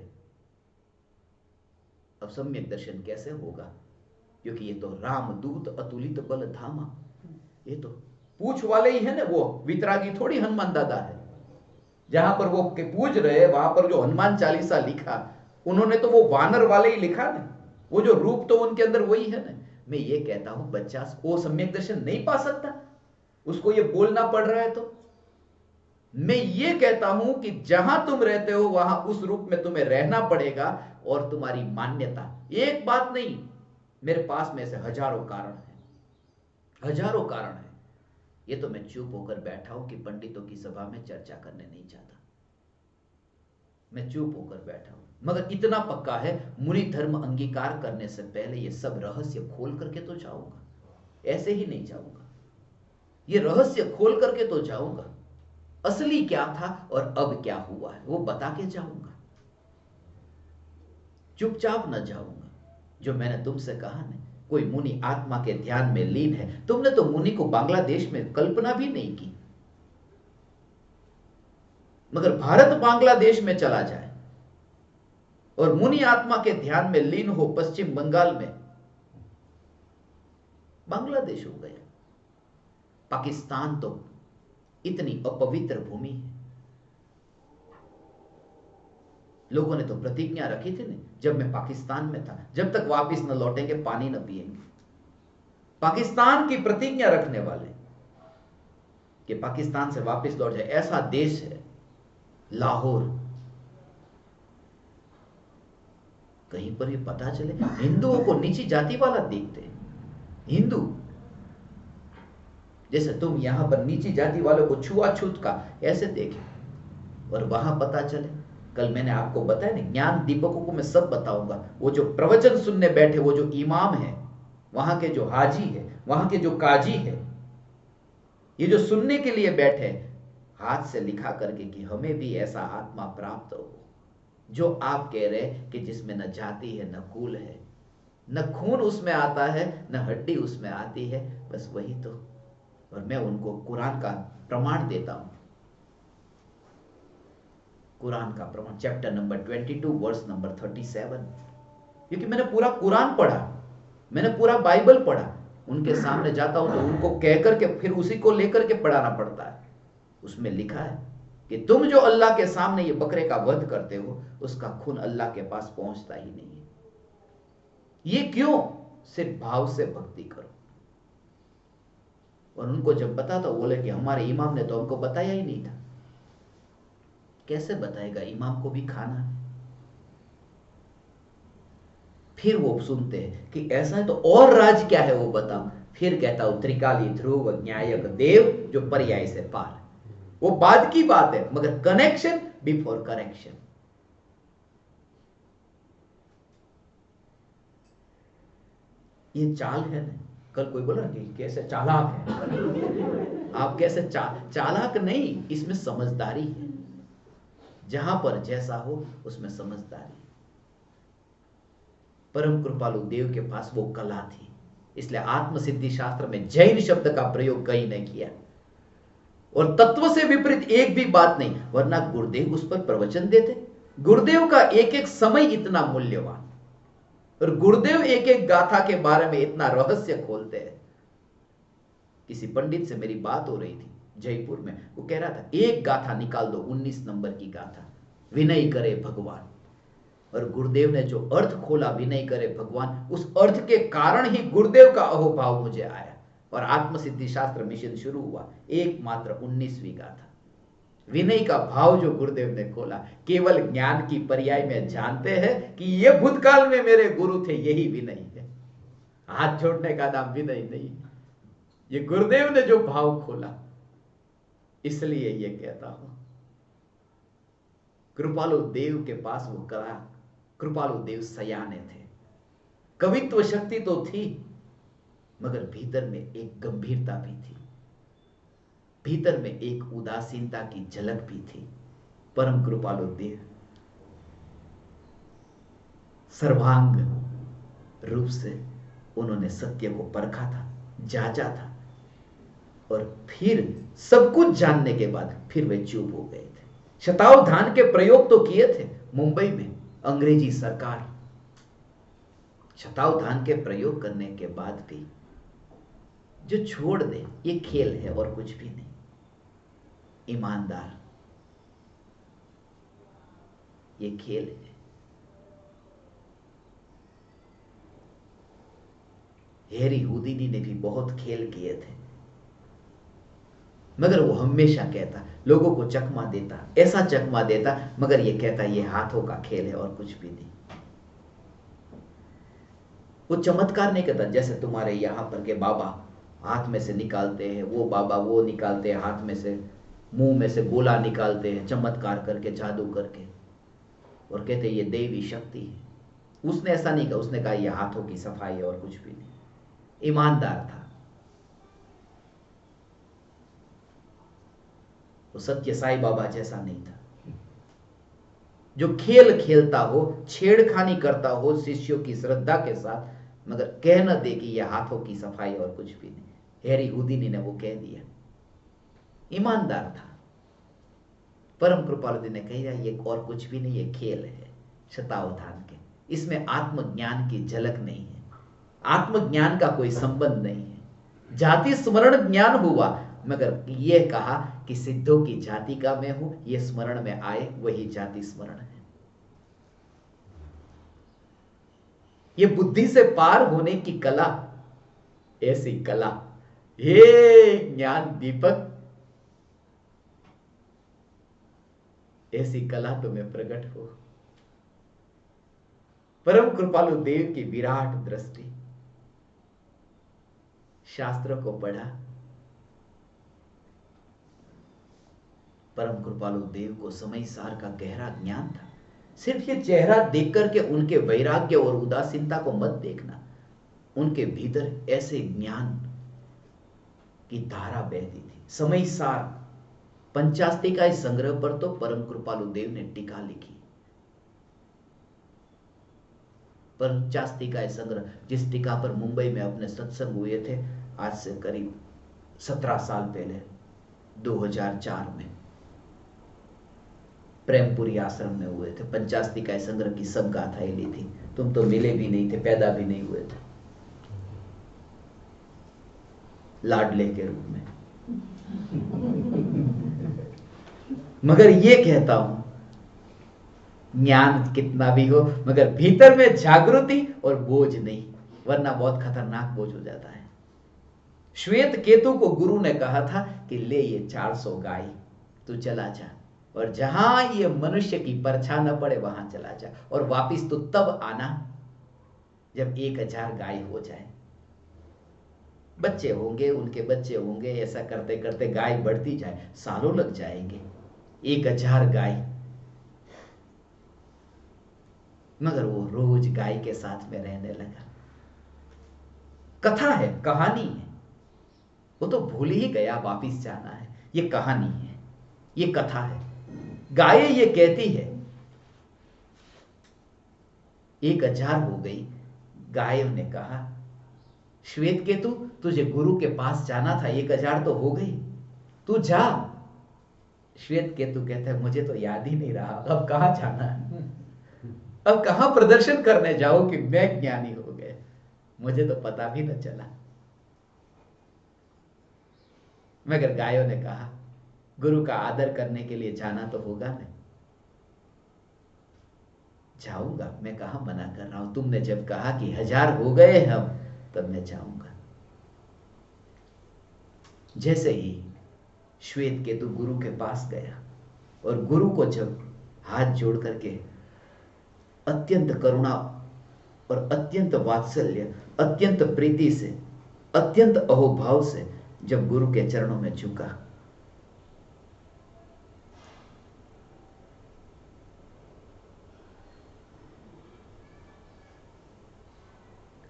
अब सम्यक दर्शन कैसे होगा? क्योंकि ये तो रामदूत अतुलित बल धामा, ये तो पूछ वाले ही है ना। वो वितरागी थोड़ी हनुमान दादा है। जहां पर वो पूज रहे, वहां पर जो हनुमान चालीसा लिखा, उन्होंने तो वो वानर वाले ही लिखा ना। वो जो रूप तो उनके अंदर वही है ना। मैं ये कहता हूं, बच्चा वो सम्यक दर्शन नहीं पा सकता, उसको ये बोलना पड़ रहा है। तो मैं ये कहता हूं कि जहां तुम रहते हो वहां उस रूप में तुम्हें रहना पड़ेगा। और तुम्हारी मान्यता, एक बात नहीं, मेरे पास में से हजारों कारण हैं, हजारों कारण हैं। ये तो मैं चुप होकर बैठा हूं कि पंडितों की सभा में चर्चा करने नहीं चाहता। मैं चुप होकर बैठा हूं, मगर इतना पक्का है, मुनि धर्म अंगीकार करने से पहले ये सब रहस्य खोल करके तो जाऊंगा। ऐसे ही नहीं जाऊंगा, ये रहस्य खोल करके तो जाऊंगा। असली क्या था और अब क्या हुआ है वो बता के जाऊंगा। चुपचाप न जाऊंगा। जो मैंने तुमसे कहा ना, कोई मुनि आत्मा के ध्यान में लीन है। तुमने तो मुनि को बांग्लादेश में कल्पना भी नहीं की, मगर भारत बांग्लादेश में चला जाए और मुनि आत्मा के ध्यान में लीन हो पश्चिम बंगाल में, बांग्लादेश हो गया। पाकिस्तान तो इतनी अपवित्र भूमि है। लोगों ने तो प्रतिज्ञा रखी थी ना, जब मैं पाकिस्तान में था, जब तक वापस न लौटेंगे पानी न पिएंगे। पाकिस्तान की प्रतिज्ञा रखने वाले कि पाकिस्तान से वापस लौट जाए, ऐसा देश है लाहौर। कहीं पर भी पता चले हिंदुओं को नीची जाति वाला देखते हैं। हिंदू जैसे तुम यहां पर नीची जाति वालों को छुआछूत का ऐसे देखे, और वहां पता चले। कल मैंने आपको बताया ना, ज्ञान दीपकों को मैं सब बताऊंगा। वो जो प्रवचन सुनने बैठे, वो जो इमाम है, वहां के जो हाजी है, वहां के जो काजी है, ये जो सुनने के लिए बैठे, हाथ से लिखा करके कि हमें भी ऐसा आत्मा प्राप्त हो जो आप कह रहे कि जिसमें न जाति है, न कुल है, न खून उसमें आता है, न हड्डी उसमें आती है, बस वही तो। और मैं उनको कुरान का प्रमाण देता हूं, कुरान का प्रमाण, चैप्टर नंबर 22 वर्स नंबर 37। क्योंकि मैंने पूरा कुरान पढ़ा, मैंने पूरा बाइबल पढ़ा। उनके सामने जाता हूं तो उनको कह करके फिर उसी को लेकर के पढ़ाना पड़ता है। उसमें लिखा है कि तुम जो अल्लाह के सामने ये बकरे का वध करते हो, उसका खून अल्लाह के पास पहुंचता ही नहीं है। ये क्यों? सिर्फ भाव से भक्ति करो। और उनको जब बता तो बोले कि हमारे इमाम ने तो हमको बताया ही नहीं था। कैसे बताएगा? इमाम को भी खाना है। फिर वो सुनते हैं कि ऐसा है तो और राज क्या है वो बताओ। फिर कहता हूं त्रिकाली ध्रुव न्यायक देव जो पर्याय से पार। वो बाद की बात है मगर कनेक्शन बिफोर करेक्शन। ये चाल है ना। कल कोई बोला कि कैसे चालाक है आप, कैसे चालाक नहीं, इसमें समझदारी है। जहां पर जैसा हो उसमें समझदारी। परम कृपालु देव के पास वो कला थी, इसलिए आत्मसिद्धि शास्त्र में जैन शब्द का प्रयोग कहीं नहीं किया और तत्व से विपरीत एक भी बात नहीं, वरना गुरुदेव उस पर प्रवचन देते। गुरुदेव का एक एक समय इतना मूल्यवान और गुरुदेव एक एक गाथा के बारे में इतना रहस्य खोलते हैं। किसी पंडित से मेरी बात हो रही थी जयपुर में, वो कह रहा था एक गाथा निकाल दो 19 नंबर की गाथा, विनय करे भगवान। और गुरुदेव ने जो अर्थ खोला विनय करे भगवान, उस अर्थ के कारण ही गुरुदेव का अहोभाव मुझे आया और आत्मसिद्धि शास्त्र मिशन शुरू हुआ। एकमात्र 19वीं गाथा, विनय का भाव जो गुरुदेव ने खोला। केवल ज्ञान की पर्याय में जानते हैं कि ये भूतकाल में मेरे गुरु थे, यही विनय है। हाथ जोड़ने का नाम विनय नहीं, ये गुरुदेव ने जो भाव खोला, इसलिए ये कहता हूं कृपालु देव के पास वो कला। कृपालु देव सयाने थे, कवित्व शक्ति तो थी मगर भीतर में एक गंभीरता भी थी, भीतर में एक उदासीनता की झलक भी थी। परम कृपालु देव सर्वांग रूप से उन्होंने सत्य को परखा था, जांचा था और फिर सब कुछ जानने के बाद फिर वे चुप हो गए थे। शतावधान के प्रयोग तो किए थे मुंबई में अंग्रेजी सरकार, शतावधान के प्रयोग करने के बाद भी जो छोड़ दे ये खेल है और कुछ भी नहीं। ईमानदार, ये खेल है। हैरी हुडिनी ने भी बहुत खेल किए थे मगर वो हमेशा कहता, लोगों को चकमा देता, ऐसा चकमा देता मगर ये कहता ये हाथों का खेल है और कुछ भी नहीं। वो चमत्कार नहीं करता जैसे तुम्हारे यहां पर के बाबा हाथ में से निकालते हैं, वो बाबा वो निकालते हैं हाथ में से, मुंह में से गोला निकालते हैं चमत्कार करके, जादू करके और कहते ये देवी शक्ति है। उसने ऐसा नहीं कहा, उसने कहा ये हाथों की सफाई है और कुछ भी नहीं। ईमानदार था वो, सत्य साई बाबा जैसा नहीं था जो खेल खेलता हो, छेड़खानी करता हो शिष्यों की श्रद्धा के साथ मगर कह न दे कि यह हाथों की सफाई और कुछ भी नहीं। हैरी हुडिनी ने वो कह दिया, ईमानदार था। परम कृपालु ने कह दिया ये और कुछ भी नहीं, ये खेल है शतावधान के, इसमें आत्मज्ञान की झलक नहीं है, आत्मज्ञान का कोई संबंध नहीं है। जाति स्मरण ज्ञान हुआ मगर ये कहा कि सिद्धों की जाति का मैं हूं, ये स्मरण में आए वही जाति स्मरण है। ये बुद्धि से पार होने की कला, ऐसी कला, हे ज्ञान दीपक, ऐसी कला तुम्हें प्रकट हो। परम कृपालु देव की विराट दृष्टि, शास्त्रों को पढ़ा, परम कृपालु देव को समय सार का गहरा ज्ञान था। सिर्फ ये चेहरा देख करके उनके वैराग्य और उदासीनता को मत देखना, उनके भीतर ऐसे ज्ञान की धारा बहती थी। समय सार पंचास्तिकाय संग्रह पर तो परम कृपालु देव ने टीका लिखी। पंचास्तिकाय संग्रह जिस टीका पर मुंबई में अपने सत्संग हुए थे आज से करीब 17 साल पहले, 2004 में प्रेमपुरी आश्रम में हुए थे। पंचास्तिकाय संग्रह की सब गाथाएं ली थी। तुम तो मिले भी नहीं थे, पैदा भी नहीं हुए थे, लाडले के रूप में। मगर ये कहता हूं ज्ञान कितना भी हो मगर भीतर में जागृति और बोझ नहीं, वरना बहुत खतरनाक बोझ हो जाता है। श्वेत केतु को गुरु ने कहा था कि ले ये 400 गाय, तू चला जा और जहां ये मनुष्य की परछाई न पड़े वहां चला जा और वापिस तो तब आना जब 1000 गाय हो जाए, बच्चे होंगे, उनके बच्चे होंगे, ऐसा करते करते गाय बढ़ती जाए, सालों लग जाएंगे, 1000 गाय। मगर वो रोज गाय के साथ में रहने लगा। कथा है, कहानी है, वो तो भूल ही गया, वापिस जाना है। ये कहानी है, ये कथा है। गाय ये कहती है, 1000 हो गई। गायों ने कहा, श्वेत केतु तुझे गुरु के पास जाना था, 1000 तो हो गई, तू जा। श्वेत केतु कहता है, मुझे तो याद ही नहीं रहा, अब कहां जाना है, अब कहां प्रदर्शन करने जाओ कि मैं ज्ञानी हो गए, मुझे तो पता भी न चला। मगर गायों ने कहा, गुरु का आदर करने के लिए जाना तो होगा नहीं। जाऊंगा, मैं कहां मना कर रहा हूं, तुमने जब कहा कि 1000 हो गए हम, तब मैं जाऊंगा। जैसे ही श्वेत केतु गुरु के पास गया और गुरु को जब हाथ जोड़ करके अत्यंत करुणा और अत्यंत वात्सल्य, अत्यंत प्रीति से, अत्यंत अहोभाव से जब गुरु के चरणों में झुका,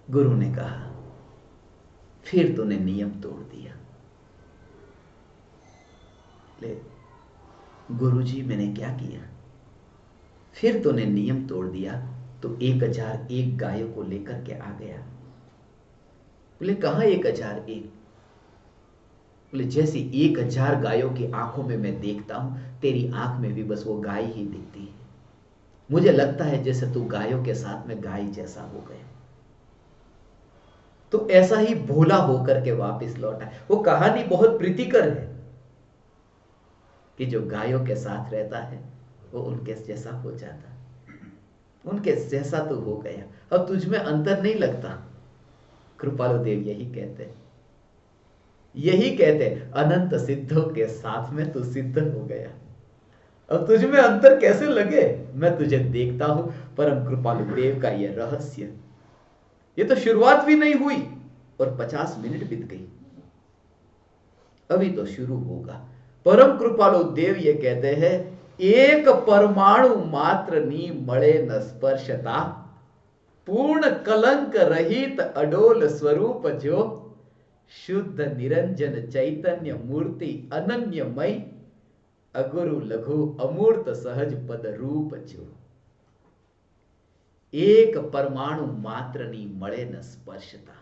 गुरु ने कहा, फिर तूने नियम तोड़ दिया। ले गुरुजी, मैंने क्या किया? फिर तूने नियम तोड़ दिया, तो 1001 गायों को लेकर के आ गया। बोले कहां 1001? बोले जैसी 1000 गायों की आंखों में मैं देखता हूं, तेरी आंख में भी बस वो गाय ही दिखती है। मुझे लगता है जैसे तू गायों के साथ में गाय जैसा हो गया। तो ऐसा ही भोला होकर के वापस लौटा। वो कहानी बहुत प्रीतिकर है कि जो गायों के साथ रहता है वो उनके जैसा हो जाता, उनके जैसा तो हो गया, अब तुझ में अंतर नहीं लगता। कृपालु देव यही कहते, यही कहते, अनंत सिद्धों के साथ में तू सिद्ध हो गया, अब तुझ में अंतर कैसे लगे? मैं तुझे देखता हूं। परम कृपालु देव का यह रहस्य, ये तो शुरुआत भी नहीं हुई और 50 मिनट बीत गई, अभी तो शुरू होगा। परम कृपालु देव ये कहते हैं, एक परमाणु मात्र नी मळे न स्पर्शता, पूर्ण कलंक रहित अडोल स्वरूप जो, शुद्ध निरंजन चैतन्य मूर्ति अनन्यमय, अगुरु लघु अमूर्त सहज पद रूप जो। एक परमाणु मात्र नी मळे न स्पर्शता,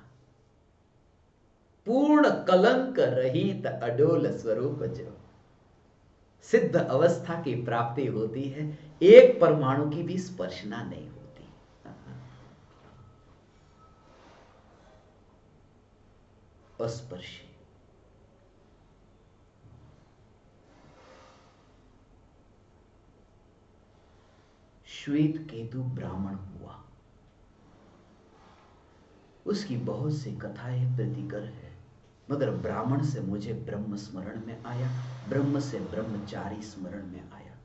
पूर्ण कलंक रहित अडोल स्वरूप जो। सिद्ध अवस्था की प्राप्ति होती है, एक परमाणु की भी स्पर्शना नहीं होती। अस्पर्शी। श्वेत केतु ब्राह्मण हुआ, उसकी बहुत सी कथाएं प्रीतिकर है, मगर ब्राह्मण से मुझे ब्रह्म स्मरण में आया, ब्रह्म से ब्रह्मचारी स्मरण में आया।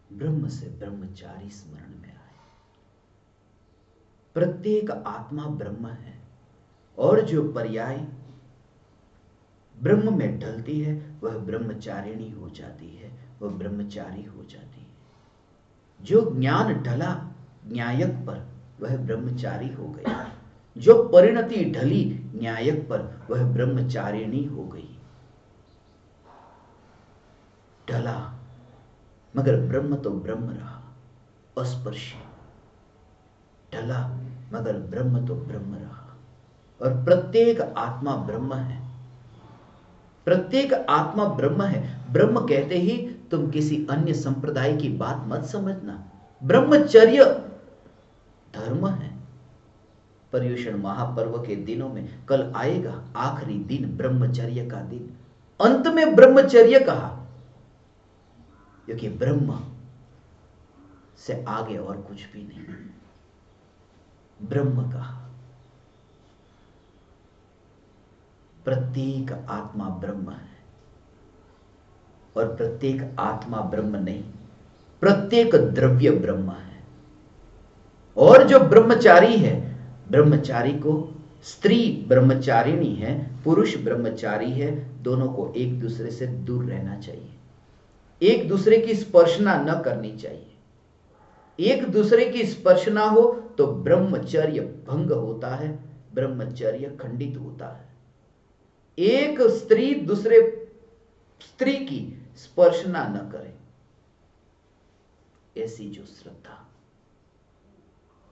ब्रह्म से ब्रह्मचारी स्मरण में आया। प्रत्येक आत्मा ब्रह्म है और जो पर्याय ब्रह्म में ढलती है वह ब्रह्मचारिणी हो जाती है, वह ब्रह्मचारी हो जाती है। जो ज्ञान ढला न्यायक पर वह ब्रह्मचारी हो गया, जो परिणति ढली न्यायक पर वह ब्रह्मचारिणी हो गई। ढला मगर ब्रह्म तो ब्रह्म रहा, अस्पर्शी। ढला मगर ब्रह्म तो ब्रह्म रहा। और प्रत्येक आत्मा ब्रह्म है, प्रत्येक आत्मा ब्रह्म है। ब्रह्म कहते ही तुम किसी अन्य संप्रदाय की बात मत समझना। ब्रह्मचर्य धर्म है। पर्युषण महापर्व के दिनों में कल आएगा आखिरी दिन, ब्रह्मचर्य का दिन। अंत में ब्रह्मचर्य कहा क्योंकि ब्रह्म से आगे और कुछ भी नहीं। ब्रह्म कहा। प्रत्येक आत्मा ब्रह्म है और प्रत्येक आत्मा ब्रह्म नहीं। प्रत्येक द्रव्य ब्रह्म है। और जो ब्रह्मचारी है, ब्रह्मचारी को स्त्री ब्रह्मचारिणी है, पुरुष ब्रह्मचारी है, दोनों को एक दूसरे से दूर रहना चाहिए, एक दूसरे की स्पर्शना न करनी चाहिए। एक दूसरे की स्पर्श ना हो तो ब्रह्मचर्य भंग होता है, ब्रह्मचर्य खंडित होता है। एक स्त्री दूसरे स्त्री की स्पर्शना न करे, ऐसी जो श्रद्धा।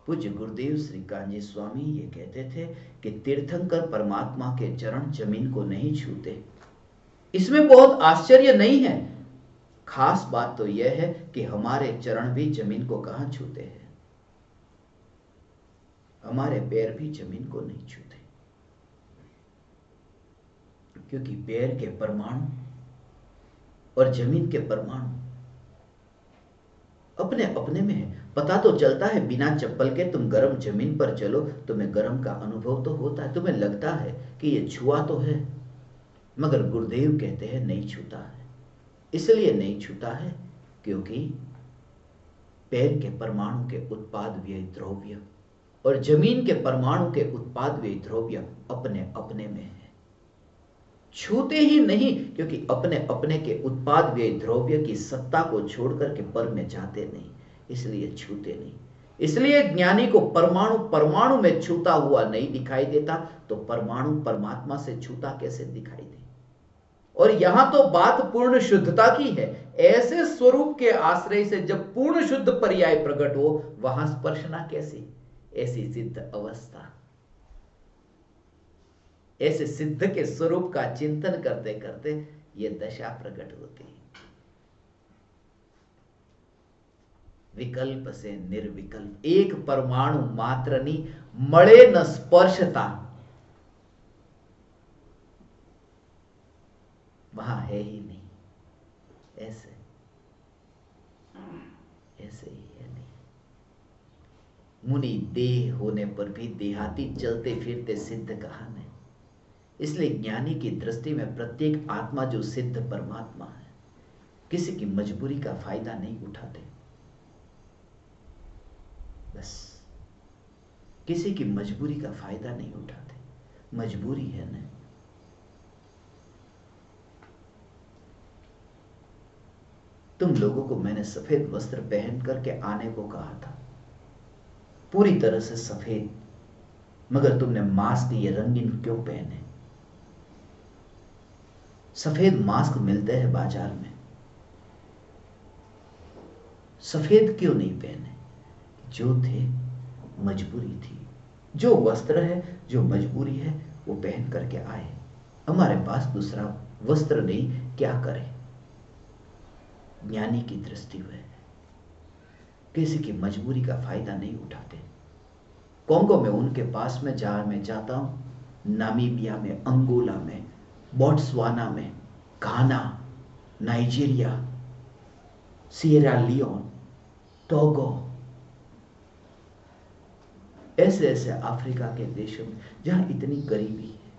पूज्य गुरुदेव श्री कांजी स्वामी ये कहते थे कि तीर्थंकर परमात्मा के चरण जमीन को नहीं छूते। इसमें बहुत आश्चर्य नहीं है, खास बात तो यह है कि हमारे चरण भी जमीन को कहां छूते हैं, हमारे पैर भी जमीन को नहीं छूते, क्योंकि पैर के परमाणु और जमीन के परमाणु अपने अपने में है। पता तो चलता है बिना चप्पल के तुम गर्म जमीन पर चलो, तुम्हें गर्म का अनुभव तो होता है, तुम्हें लगता है कि ये छुआ तो है, मगर गुरुदेव कहते हैं नहीं छूता है। इसलिए नहीं छूता है क्योंकि पैर के परमाणु के उत्पाद व्यय द्रव्य और जमीन के परमाणु के उत्पाद व्यय द्रव्य अपने अपने में है। छूते ही नहीं, क्योंकि अपने अपने के उत्पाद व्यय द्रव्य की सत्ता को छोड़कर के पर में जाते नहीं, इसलिए छूते नहीं। इसलिए ज्ञानी को परमाणु परमाणु में छूता हुआ नहीं दिखाई देता, तो परमाणु परमात्मा से छूता कैसे दिखाई दे। और यहां तो बात पूर्ण शुद्धता की है। ऐसे स्वरूप के आश्रय से जब पूर्ण शुद्ध पर्याय प्रकट हो, वहां स्पर्शना कैसी, ऐसी सिद्ध अवस्था। ऐसे सिद्ध के स्वरूप का चिंतन करते करते ये दशा प्रकट होती है। विकल्प से निर्विकल्प, एक परमाणु मात्र नी मळे न स्पर्शता, वहां है ही नहीं। ऐसे ऐसे ही है नहीं। मुनि देह होने पर भी देहाती चलते फिरते सिद्ध कहा नहीं। इसलिए ज्ञानी की दृष्टि में प्रत्येक आत्मा जो सिद्ध परमात्मा है, किसी की मजबूरी का फायदा नहीं उठाते। बस किसी की मजबूरी का फायदा नहीं उठाते। मजबूरी है ना। तुम लोगों को मैंने सफेद वस्त्र पहन करके आने को कहा था, पूरी तरह से सफेद, मगर तुमने मास्क ये रंगीन क्यों पहने? सफेद मास्क मिलते हैं बाजार में, सफेद क्यों नहीं पहने? जो थे मजबूरी थी। जो वस्त्र है, जो मजबूरी है, वो पहन करके आए। हमारे पास दूसरा वस्त्र नहीं, क्या करें? ज्ञानी की दृष्टि में किसी की मजबूरी का फायदा नहीं उठाते। कोंगो में उनके पास में जहां मैं जाता हूं, नामीबिया में, अंगोला में, बोट्सवाना में, घाना, नाइजीरिया, सिएरा लियोन, टोगो, ऐसे ऐसे अफ्रीका के देशों में जहां इतनी गरीबी है,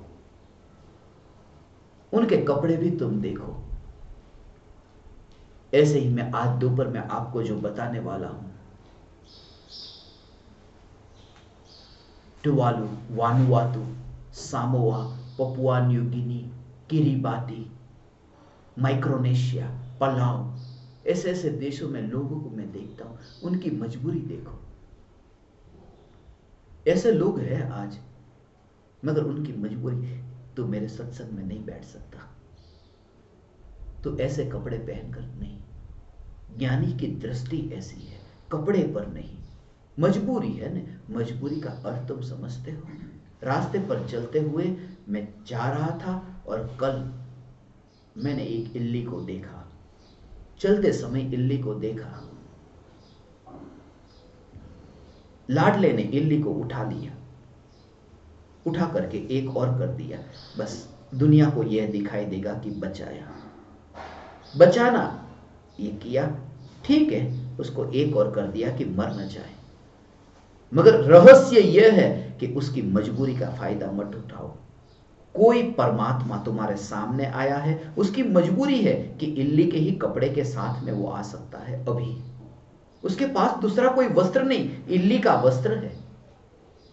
उनके कपड़े भी तुम देखो। ऐसे ही मैं आज दोपहर में आपको जो बताने वाला हूं, Tuvalu, Vanuatu, Samoa, Papua New Guinea, Kiribati, Micronesia, Palau, ऐसे ऐसे देशों में लोगों को मैं देखता हूं, उनकी मजबूरी देखो। ऐसे लोग हैं आज, मगर उनकी मजबूरी, तो मेरे सत्संग में नहीं बैठ सकता, तो ऐसे कपड़े पहनकर नहीं। ज्ञानी की दृष्टि ऐसी है, कपड़े पर नहीं, मजबूरी है ना। मजबूरी का अर्थ तुम समझते हो। रास्ते पर चलते हुए मैं जा रहा था और कल मैंने एक इल्ली को देखा। चलते समय इल्ली को देखा, लाडले ने इल्ली को उठा लिया, उठा करके एक और कर दिया। बस दुनिया को यह दिखाई देगा कि बचाया, बचाना ये किया, ठीक है, उसको एक और कर दिया कि मर न जाए। मगर रहस्य यह है कि उसकी मजबूरी का फायदा मत उठाओ। कोई परमात्मा तुम्हारे सामने आया है, उसकी मजबूरी है कि इल्ली के ही कपड़े के साथ में वो आ सकता है अभी, उसके पास दूसरा कोई वस्त्र नहीं, इल्ली का वस्त्र है।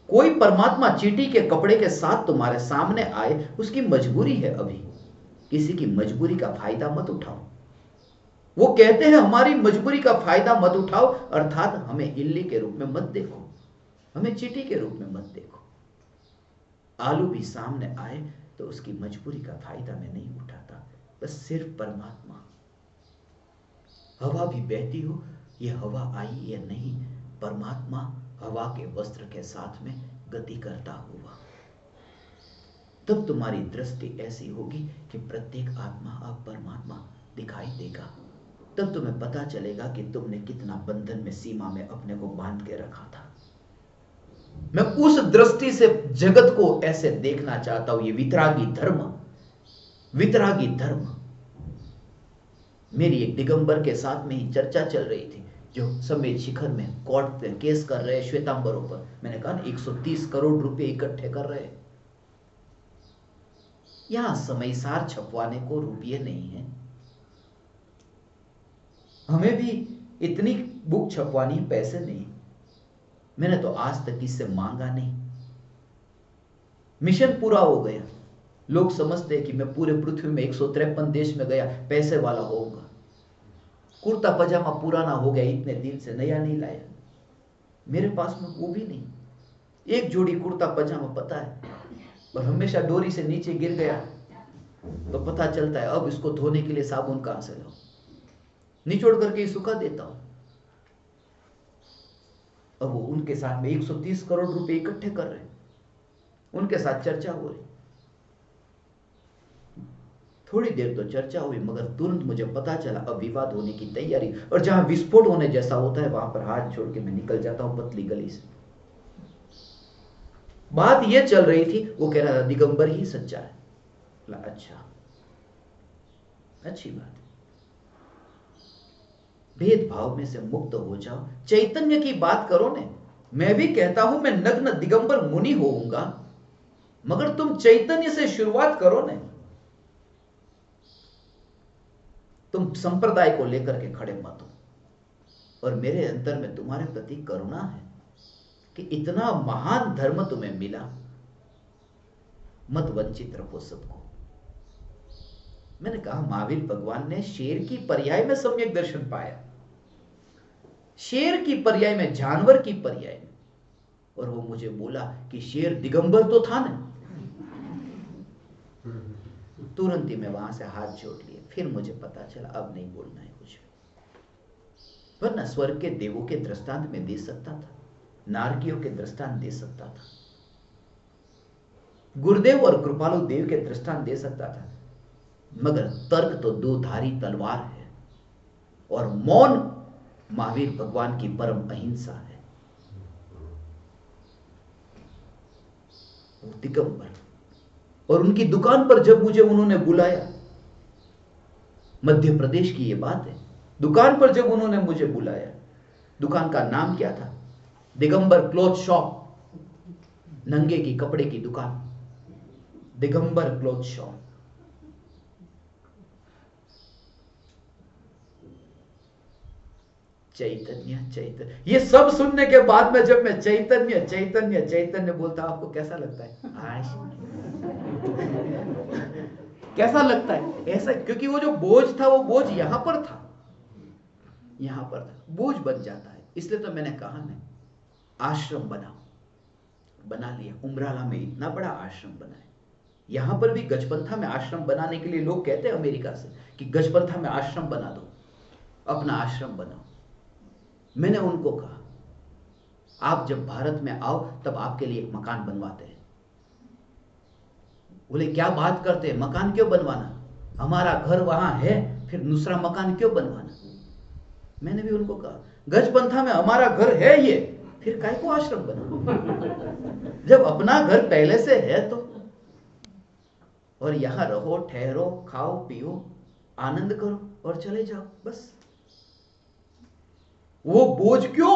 कोई परमात्मा चींटी के कपड़े के साथ तुम्हारे सामने आए, उसकी मजबूरी है। अभी किसी की मजबूरी का फायदा मत उठाओ। वो कहते हैं हमारी मजबूरी का फायदा मत उठाओ, अर्थात हमें इल्ली के रूप में मत देखो, हमें चींटी के रूप में मत देखो। आलू भी सामने आए तो उसकी मजबूरी का फायदा मैं नहीं उठाता, बस सिर्फ परमात्मा। हवा भी बहती हो, ये हवा आई या नहीं, परमात्मा हवा के वस्त्र के साथ में गति करता हुआ। तब तुम्हारी दृष्टि ऐसी होगी कि प्रत्येक आत्मा अब परमात्मा दिखाई देगा। तब तुम्हें पता चलेगा कि तुमने कितना बंधन में, सीमा में अपने को बांध के रखा था। मैं उस दृष्टि से जगत को ऐसे देखना चाहता हूं। ये वितरागी धर्म, वितरागी धर्म। मेरी एक दिगंबर के साथ में ही चर्चा चल रही थी, जो समेत शिखर में कोर्ट पे केस कर रहे श्वेतांबरों पर। मैंने कहा 130 करोड़ रुपए इकट्ठे कर रहे। यहां समयसार छपवाने को रुपये नहीं है। हमें भी इतनी बुक छपवानी, पैसे नहीं। मैंने तो आज तक इससे मांगा नहीं। मिशन पूरा हो गया। लोग समझते हैं कि मैं पूरे पृथ्वी में 153 देश में गया, पैसे वाला होऊंगा। कुर्ता पजामा पुराना हो गया, इतने दिन से नया नहीं लाया। मेरे पास में वो भी नहीं। एक जोड़ी कुर्ता पजामा पता है, और हमेशा डोरी से नीचे गिर गया तो पता चलता है अब इसको धोने के लिए साबुन कहां से लाऊं, निचोड़ करके ही सुखा देता हूं। अब वो उनके साथ में 130 करोड़ रुपए इकट्ठे कर रहे, उनके साथ चर्चा हो रही। थोड़ी देर तो चर्चा हुई, मगर तुरंत मुझे पता चला अब विवाद होने की तैयारी। और जहां विस्फोट होने जैसा होता है वहां पर हाथ छोड़ के मैं निकल जाता हूं पतली गली से। बात यह चल रही थी, वो कह रहा था दिगंबर ही सच्चा है। अच्छा, अच्छी बात। भेदभाव में से मुक्त हो जाओ, चैतन्य की बात करो ने। मैं भी कहता हूं मैं नग्न दिगंबर मुनि होऊंगा, मगर तुम चैतन्य से शुरुआत करो ने। तुम संप्रदाय को लेकर के खड़े मत हो। और मेरे अंतर में तुम्हारे प्रति करुणा है कि इतना महान धर्म तुम्हें मिला, मत वंचित रखो सबको। मैंने कहा महावीर भगवान ने शेर की पर्याय में सम्यक दर्शन पाया, शेर की पर्याय में, जानवर की पर्याय में। और वो मुझे बोला कि शेर दिगंबर तो था ना। तुरंत ही मैं वहां से हाथ जोड़ लिए। फिर मुझे पता चला अब नहीं बोलना है कुछ भी। वरना स्वर्ग के देवों के दृष्टांत में दे सकता था, नारकियों के दृष्टांत दे सकता था, गुरुदेव और कृपालु देव के दृष्टांत दे सकता था, मगर तर्क तो दो धारी तलवार है। और मौन महावीर भगवान की परम अहिंसा है। दिगंबर। और उनकी दुकान पर जब मुझे उन्होंने बुलाया, मध्य प्रदेश की यह बात है, दुकान पर जब उन्होंने मुझे बुलाया, दुकान का नाम क्या था? दिगंबर क्लॉथ शॉप, नंगे की कपड़े की दुकान, दिगंबर क्लॉथ शॉप। चैतन्य चैतन्य, ये सब सुनने के बाद में जब मैं चैतन्य चैतन्य चैतन्य बोलता, आपको कैसा लगता है? कैसा लगता है? ऐसा, क्योंकि वो जो बोझ था वो बोझ यहां पर था, यहां पर था, बोझ बन जाता है। इसलिए तो मैंने कहा ना, आश्रम बनाओ। बना लिया, उमराला में इतना बड़ा आश्रम बना है। यहां पर भी गजपंथा में आश्रम बनाने के लिए लोग कहते हैं अमेरिका से कि गजपंथा में आश्रम बना दो, अपना आश्रम बनाओ। मैंने उनको कहा आप जब भारत में आओ तब आपके लिए एक मकान बनवाते हैं। बोले क्या बात करते हैं, मकान क्यों बनवाना, हमारा घर वहां है, फिर दूसरा मकान क्यों बनवाना। मैंने भी उनको कहा गजपंथा में हमारा घर है ये, फिर काय को आश्रम बना, जब अपना घर पहले से है तो। और यहां रहो, ठहरो, खाओ पियो, आनंद करो और चले जाओ, बस। वो बोझ क्यों,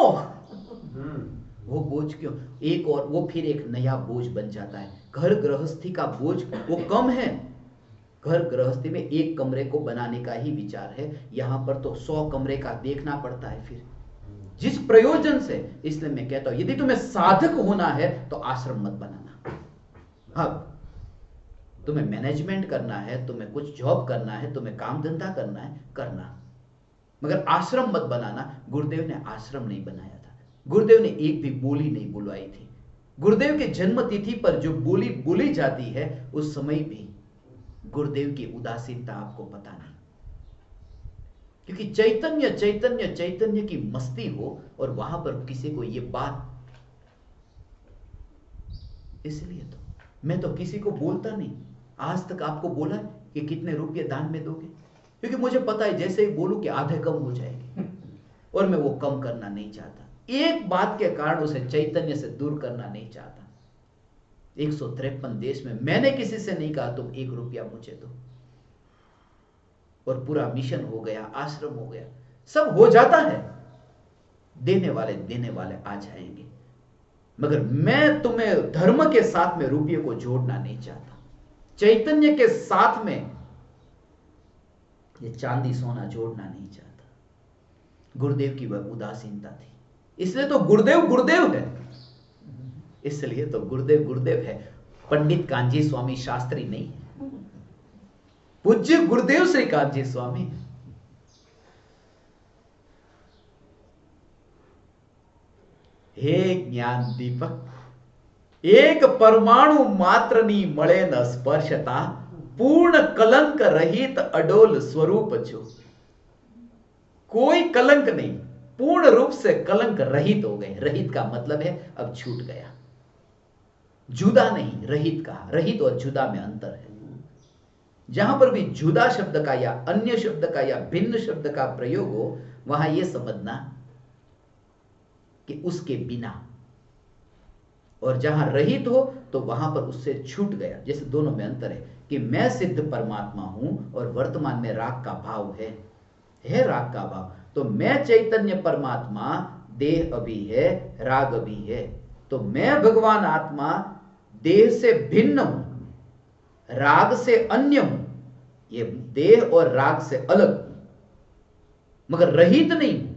वो बोझ क्यों? एक और वो फिर एक नया बोझ बन जाता है। घर गृहस्थी का बोझ वो कम है। घर गृहस्थी में एक कमरे को बनाने का ही विचार है, यहां पर तो 100 कमरे का देखना पड़ता है। फिर जिस प्रयोजन से। इसलिए मैं कहता हूं यदि तुम्हें साधक होना है तो आश्रम मत बनाना। अब तुम्हें मैनेजमेंट करना है, तुम्हें कुछ जॉब करना है, तुम्हें काम धंधा करना है, करना, मगर आश्रम मत बनाना। गुरुदेव ने आश्रम नहीं बनाया था, गुरुदेव ने एक भी बोली नहीं बुलवाई थी। गुरुदेव के जन्म तिथि पर जो बोली बोली जाती है उस समय भी गुरुदेव की उदासीनता आपको पता नहीं, क्योंकि चैतन्य चैतन्य चैतन्य की मस्ती हो और वहां पर किसी को ये बात, इसलिए तो मैं तो किसी को बोलता नहीं। आज तक आपको बोला कि कितने रुपये दान में दोगे, क्योंकि मुझे पता है जैसे ही बोलूं कि आधे कम हो जाएंगे और मैं वो कम करना नहीं चाहता। एक बात के कारण उसे चैतन्य से दूर करना नहीं चाहता। 153 देश में मैंने किसी से नहीं कहा तुम 1 रुपया मुझे दो, और पूरा मिशन हो गया, आश्रम हो गया, सब हो जाता है। देने वाले आ जाएंगे, मगर मैं तुम्हें धर्म के साथ में रुपये को जोड़ना नहीं चाहता, चैतन्य के साथ में ये चांदी सोना जोड़ना नहीं चाहता। गुरुदेव की वह उदासीनता थी, इसलिए तो गुरुदेव गुरुदेव है, इसलिए तो गुरुदेव गुरुदेव है। पंडित कांजी स्वामी शास्त्री नहीं है, पूज्य गुरुदेव श्री कांजी स्वामी। हे ज्ञान दीपक, एक परमाणु मात्र नी मळे न स्पर्शता, पूर्ण कलंक रहित अडोल स्वरूप जो। कोई कलंक नहीं, पूर्ण रूप से कलंक रहित हो गए। रहित का मतलब है अब छूट गया, जुदा नहीं, रहित कहा। रहित और जुदा में अंतर है। जहां पर भी जुदा शब्द का या अन्य शब्द का या भिन्न शब्द का प्रयोग हो, वहां यह समझना कि उसके बिना, और जहां रहित हो तो वहां पर उससे छूट गया। जैसे दोनों में अंतर है कि मैं सिद्ध परमात्मा हूं और वर्तमान में राग का भाव है राग का भाव। तो मैं चैतन्य परमात्मा, देह अभी है, राग अभी है। तो मैं भगवान आत्मा देह से भिन्न हूं, राग से अन्य हूं, ये देह और राग से अलग हूं, मगर रहित नहीं हूं।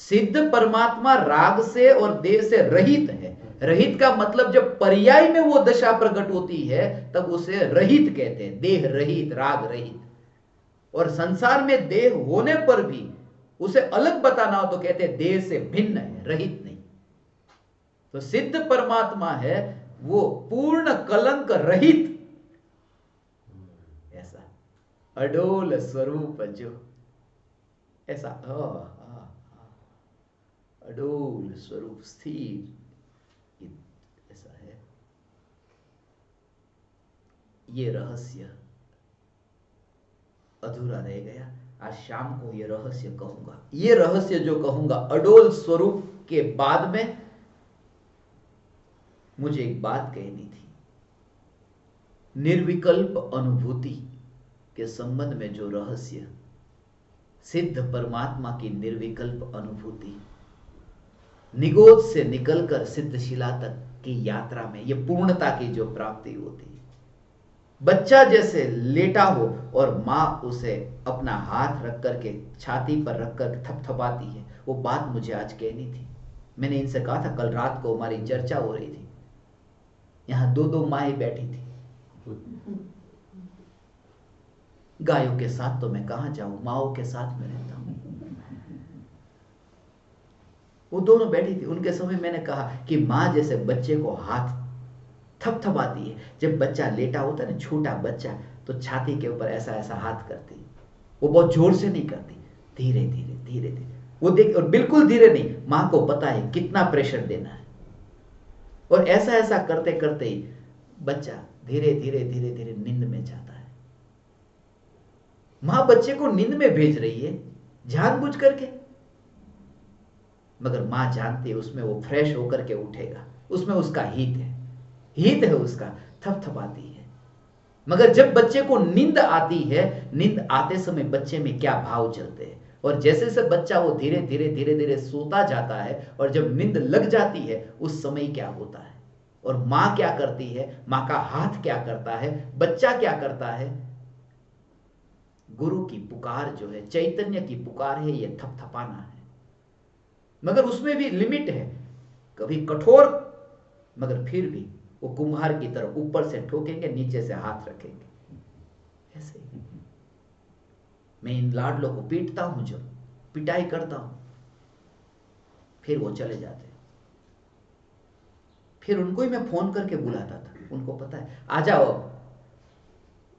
सिद्ध परमात्मा राग से और देह से रहित है। रहित का मतलब जब पर्याय में वो दशा प्रकट होती है तब उसे रहित कहते हैं, देह रहित, राग रहित। और संसार में देह होने पर भी उसे अलग बताना हो तो कहते हैं देह से भिन्न है, रहित नहीं। तो सिद्ध परमात्मा है वो पूर्ण कलंक रहित, ऐसा अडोल स्वरूप जो, ऐसा अडोल स्वरूप स्थिर, ऐसा है। ये रहस्य अधूरा रह गया। आज शाम को ये रहस्य कहूंगा। ये रहस्य जो कहूंगा अडोल स्वरूप के बाद में मुझे एक बात कहनी थी। निर्विकल्प अनुभूति के संबंध में जो रहस्य, सिद्ध परमात्मा की निर्विकल्प अनुभूति, निगोद से निकलकर सिद्धशिला तक की यात्रा में ये पूर्णता की जो प्राप्ति होती है। बच्चा जैसे लेटा हो और मां उसे अपना हाथ रख करके छाती पर रखकर थपथपाती है, वो बात मुझे आज कहनी थी। मैंने इनसे कहा था, कल रात को हमारी चर्चा हो रही थी, यहां 2-2 माएं बैठी थी। गायों के साथ तो मैं कहां जाऊं, माओं के साथ में रहता हूं। वो दोनों बैठी थी, उनके समय मैंने कहा कि मां जैसे बच्चे को हाथ थपथपाती है। जब बच्चा लेटा होता है ना, छोटा बच्चा, तो छाती के ऊपर ऐसा ऐसा हाथ करती है। वो बहुत जोर से नहीं करती, धीरे धीरे धीरे धीरे वो देख, और बिल्कुल धीरे नहीं, मां को पता है कितना प्रेशर देना है। और ऐसा ऐसा करते करते ही बच्चा धीरे धीरे धीरे धीरे नींद में जाता है। मां बच्चे को नींद में भेज रही है जानबूझ करके, मगर मां जानती है उसमें वो फ्रेश होकर के उठेगा, उसमें उसका हित है उसका, थपथपाती है। मगर जब बच्चे को नींद आती है, नींद आते समय बच्चे में क्या भाव चलते हैं, और जैसे जैसे बच्चा वो धीरे धीरे धीरे धीरे सोता जाता है, और जब नींद लग जाती है उस समय क्या होता है, और मां क्या करती है, मां का हाथ क्या करता है, बच्चा क्या करता है। गुरु की पुकार जो है, चैतन्य की पुकार है, ये थपथपाना है। मगर उसमें भी लिमिट है, कभी कठोर, मगर फिर भी वो कुम्हार की तरह ऊपर से ठोकेंगे, नीचे से हाथ रखेंगे। ऐसे ही मैं इन लाडलों को पीटता हूं, जब पिटाई करता हूं, फिर वो चले जाते हैं। फिर उनको ही मैं फोन करके बुलाता था, उनको पता है आ जाओ अब।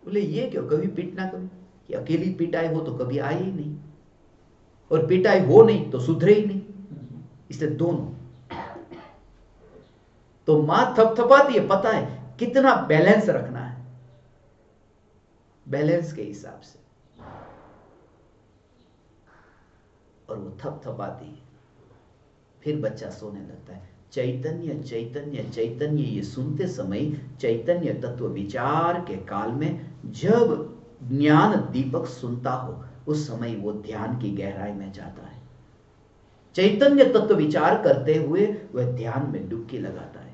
बोले ये क्यों, कभी पीटना कभी, कि अकेली पिटाई हो तो कभी आई ही नहीं, और पिटाई हो नहीं तो सुधरे ही नहीं, इसलिए दोनों। तो मां थपथपाती है, पता है कितना बैलेंस रखना है, बैलेंस के हिसाब से, और वो थपथपाती है, फिर बच्चा सोने लगता है। चैतन्य चैतन्य चैतन्य, ये सुनते समय चैतन्य तत्व विचार के काल में जब ज्ञान दीपक सुनता हो, उस समय वो ध्यान की गहराई में जाता है। चैतन्य तत्व विचार करते हुए वह ध्यान में डुबकी लगाता है।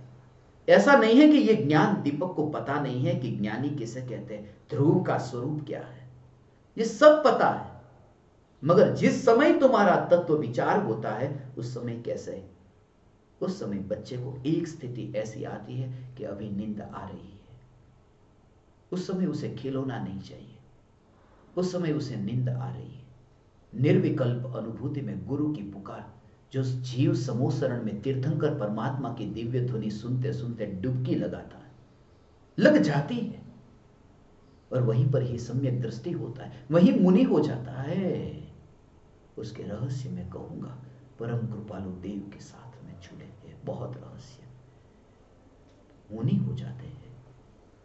ऐसा नहीं है कि ये ज्ञान दीपक को पता नहीं है कि ज्ञानी किसे कहते हैं, ध्रुव का स्वरूप क्या है, ये सब पता है। मगर जिस समय तुम्हारा तत्व विचार होता है, उस समय कैसे है? उस समय बच्चे को एक स्थिति ऐसी आती है कि अभी नींद आ रही है, उस समय उसे खिलौना नहीं चाहिए, उस समय उसे नींद आ रही है। निर्विकल्प अनुभूति में गुरु की पुकार, जो जीव समोसरण में तीर्थंकर परमात्मा की दिव्य ध्वनि सुनते सुनते डुबकी लगाता है, लग जाती है, और वहीं पर ही सम्यक दृष्टि होता है, वहीं मुनि हो जाता है। उसके रहस्य में कहूंगा, परम कृपालु देव के साथ में जुड़े हैं, बहुत रहस्य। मुनि हो जाते हैं,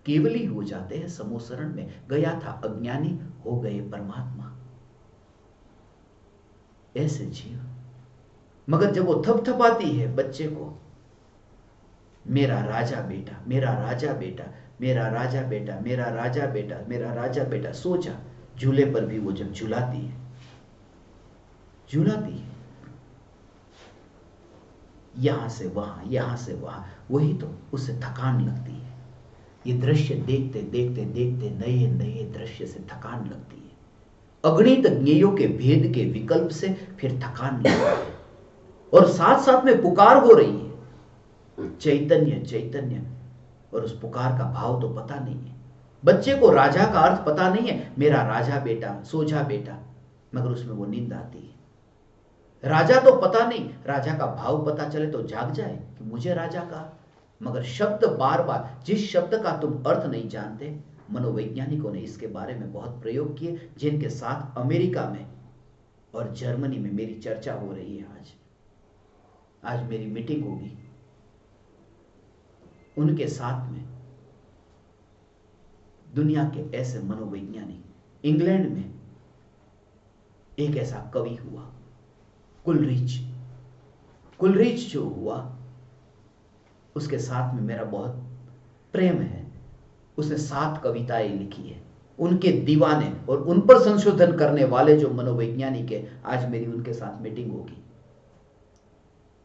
केवली हो जाते हैं, समोसरण में गया था अज्ञानी, हो गए परमात्मा। ऐसे जीव। मगर जब वो थपथपाती है बच्चे को, मेरा राजा बेटा, मेरा राजा बेटा, मेरा राजा बेटा, मेरा राजा बेटा, मेरा राजा बेटा, सोचा झूले पर भी वो जब झुलाती है, झुलाती है, यहां से वहां, यहां से वहां, वही तो उसे थकान लगती है। ये दृश्य देखते देखते देखते नए नए दृश्य से थकान लगती है, अगणित ज्ञेयों के भेद के विकल्प से फिर थकान लगती है, और साथ साथ में पुकार हो रही है, चैतन्य चैतन्य, और उस पुकार का भाव तो पता नहीं है। बच्चे को राजा का अर्थ पता नहीं है, मेरा राजा बेटा, सोझा बेटा, मगर उसमें वो नींद आती है। राजा तो पता नहीं, राजा का भाव पता चले तो जाग जाए कि मुझे राजा का, मगर शब्द बार बार, जिस शब्द का तुम अर्थ नहीं जानते, मनोवैज्ञानिकों ने इसके बारे में बहुत प्रयोग किए, जिनके साथ अमेरिका में और जर्मनी में मेरी चर्चा हो रही है। आज मेरी मीटिंग होगी, उनके साथ में दुनिया के ऐसे मनोवैज्ञानिक। इंग्लैंड में एक ऐसा कवि हुआ, कुलरीच। कुलरीच जो हुआ, उसके साथ में मेरा बहुत प्रेम है। उसने 7 कविताएं लिखी है। उनके दीवाने और उन पर संशोधन करने वाले जो मनोवैज्ञानिक है, आज मेरी उनके साथ मीटिंग होगी।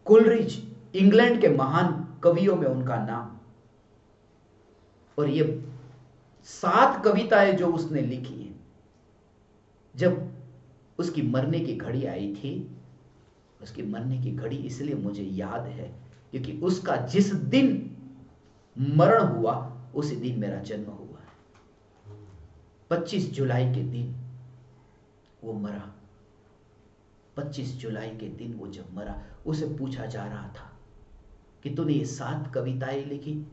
कुलरीच, इंग्लैंड के महान कवियों में उनका नाम, और ये 7 कविताएं जो उसने लिखी है, जब उसकी मरने की घड़ी आई थी, उसकी मरने की घड़ी इसलिए मुझे याद है क्योंकि उसका जिस दिन मरण हुआ, उसी दिन मेरा जन्म हुआ है। 25 जुलाई के दिन वो मरा। 25 जुलाई के दिन वो जब मरा, उसे पूछा जा रहा था कि तूने ये 7 कविताएं लिखी।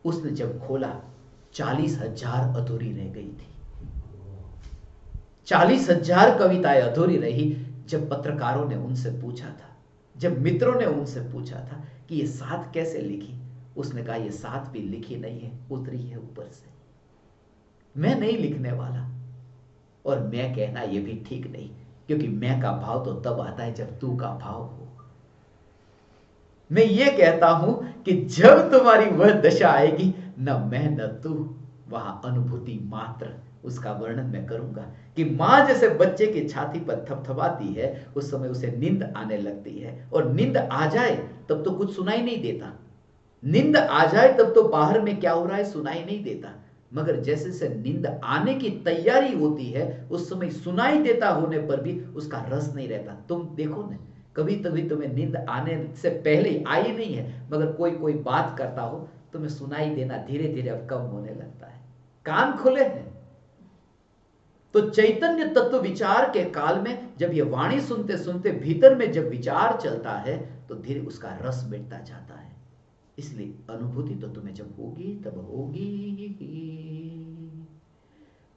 उसने जब खोला, 40,000 अधूरी रह गई थी। 40,000 कविताएं अधूरी रही। जब पत्रकारों ने उनसे पूछा था, जब मित्रों ने उनसे पूछा था कि ये 7 कैसे लिखी, उसने कहा ये 7 भी लिखी नहीं है, उतरी है ऊपर से। मैं नहीं लिखने वाला, और मैं कहना ये भी ठीक नहीं, क्योंकि मैं का भाव तो तब आता है जब तू का भाव हो। मैं ये कहता हूं कि जब तुम्हारी वह दशा आएगी, न मैं न तू, वहां अनुभूति मात्र, उसका वर्णन मैं करूंगा कि मां जैसे बच्चे की छाती पर थपथपाती है, उस समय उसे नींद आने लगती है, और नींद आ जाए तब तो कुछ सुनाई नहीं देता। नींद आ जाए तब तो बाहर में क्या हो रहा है सुनाई नहीं देता, मगर जैसे से नींद आने की तैयारी होती है, उस समय सुनाई देता होने पर भी उसका रस नहीं रहता। तुम देखो ना, कभी कभी तुम्हें नींद आने से पहले आई नहीं है, मगर कोई कोई बात करता हो, तुम्हें सुनाई देना धीरे धीरे अब कम होने लगता है। कान खुले हैं। तो चैतन्य तत्व विचार के काल में जब ये वाणी सुनते सुनते भीतर में जब विचार चलता है तो धीरे उसका रस मिटता जाता है। इसलिए अनुभूति तो तुम्हें जब होगी तब होगी।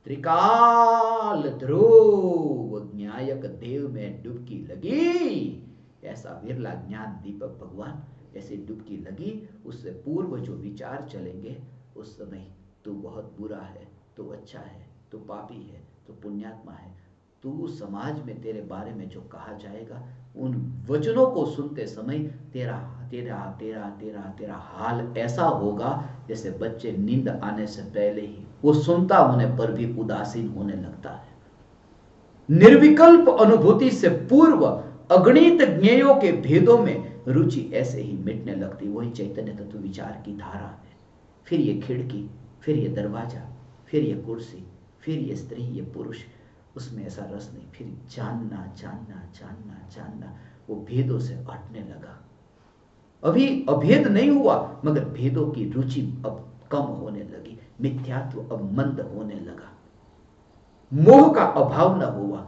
त्रिकाल ध्रुव न्यायक देव में डुबकी लगी, ऐसा विरला ज्ञान दीपक भगवान ऐसे डुबकी लगी। उससे पूर्व जो विचार चलेंगे उस समय तू बहुत बुरा है, तू अच्छा है, तू पापी है, तू पुण्यात्मा है, तू समाज में तेरे बारे में जो कहा जाएगा, उन वचनों को सुनते समय तेरा तेरा तेरा तेरा तेरा हाल ऐसा होगा जैसे बच्चे नींद आने से पहले ही वो सुनता होने पर भी उदासीन होने लगता है। निर्विकल्प अनुभूति से पूर्व अगणित ज्ञेयों के भेदों में रुचि ऐसे ही मिटने लगती। वही चैतन्य तत्व विचार की धारा है। फिर ये खिड़की, फिर ये दरवाजा, फिर ये कुर्सी, फिर ये स्त्री, ये पुरुष, उसमें ऐसा रस नहीं। फिर जानना जानना जानना जानना वो भेदों से हटने लगा। अभी अभेद नहीं हुआ मगर भेदों की रुचि अब कम होने लगी, मिथ्यात्व अब मंद होने लगा। मोह का अभाव न हुआ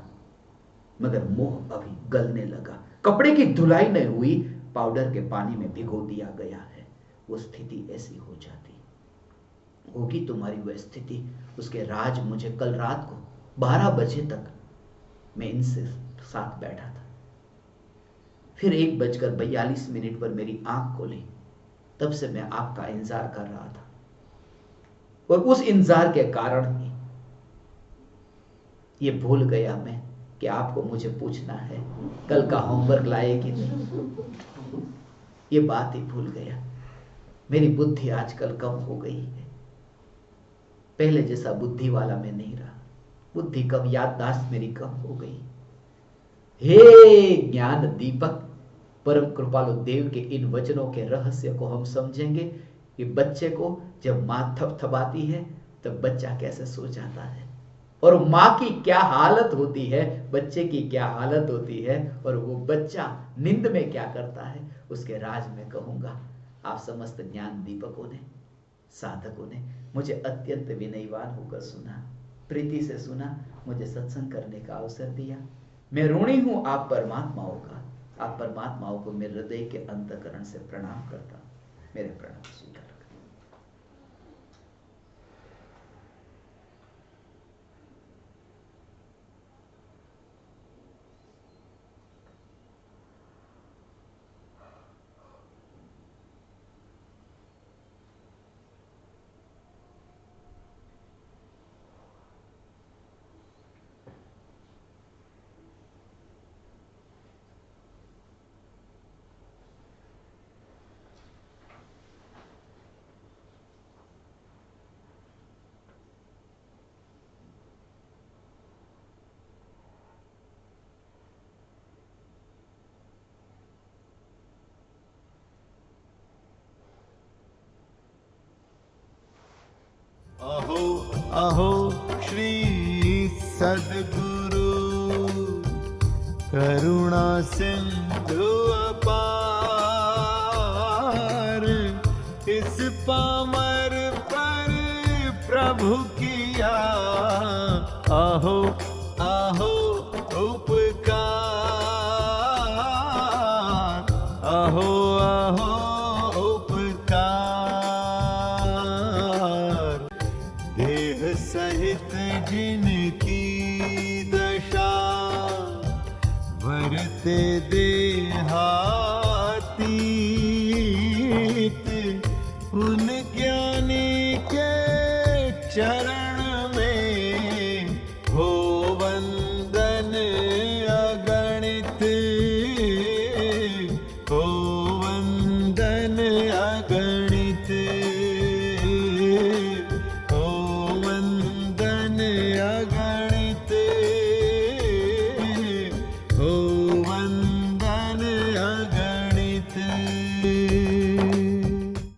मगर मोह अभी गलने लगा। कपड़े की धुलाई नहीं हुई, पाउडर के पानी में भिगो दिया गया है। वो स्थिति ऐसी हो जाती होगी तुम्हारी वह स्थिति। उसके राज मुझे कल रात को 12 बजे तक मैं इनसे साथ बैठा था, फिर 1:42 पर मेरी आंख खोली। तब से मैं आपका इंतजार कर रहा था और उस इंतजार के कारण ही ये भूल गया मैं कि आपको मुझे पूछना है कल का होमवर्क लाए कि नहीं। ये बात ही भूल गया। मेरी बुद्धि आजकल कम हो गई है, पहले जैसा बुद्धि वाला मैं नहीं रहा। बुद्धि कम, याददाश्त मेरी कम हो गई। हे ज्ञान दीपक, परम कृपालु देव के इन वचनों के रहस्य को हम समझेंगे कि बच्चे को जब मां थपथपाती है तब बच्चा कैसे सो जाता है और मां की क्या हालत होती है, बच्चे की क्या हालत होती है और वो बच्चा नींद में क्या करता है, उसके राज में कहूंगा। आप समस्त ज्ञान दीपकों ने, साधकों ने मुझे अत्यंत विनयवान होकर सुना, प्रीति से सुना, मुझे सत्संग करने का अवसर दिया। मैं ऋणी हूं आप परमात्माओं का। आप परमात्माओं को मेरे हृदय के अंतःकरण से प्रणाम करता हूं। मेरे प्रणाम स्वीकार करें। अहो अहो श्री सद्गुरु करुणा सिंधु अपार, इस पामर पर प्रभु किया। अहो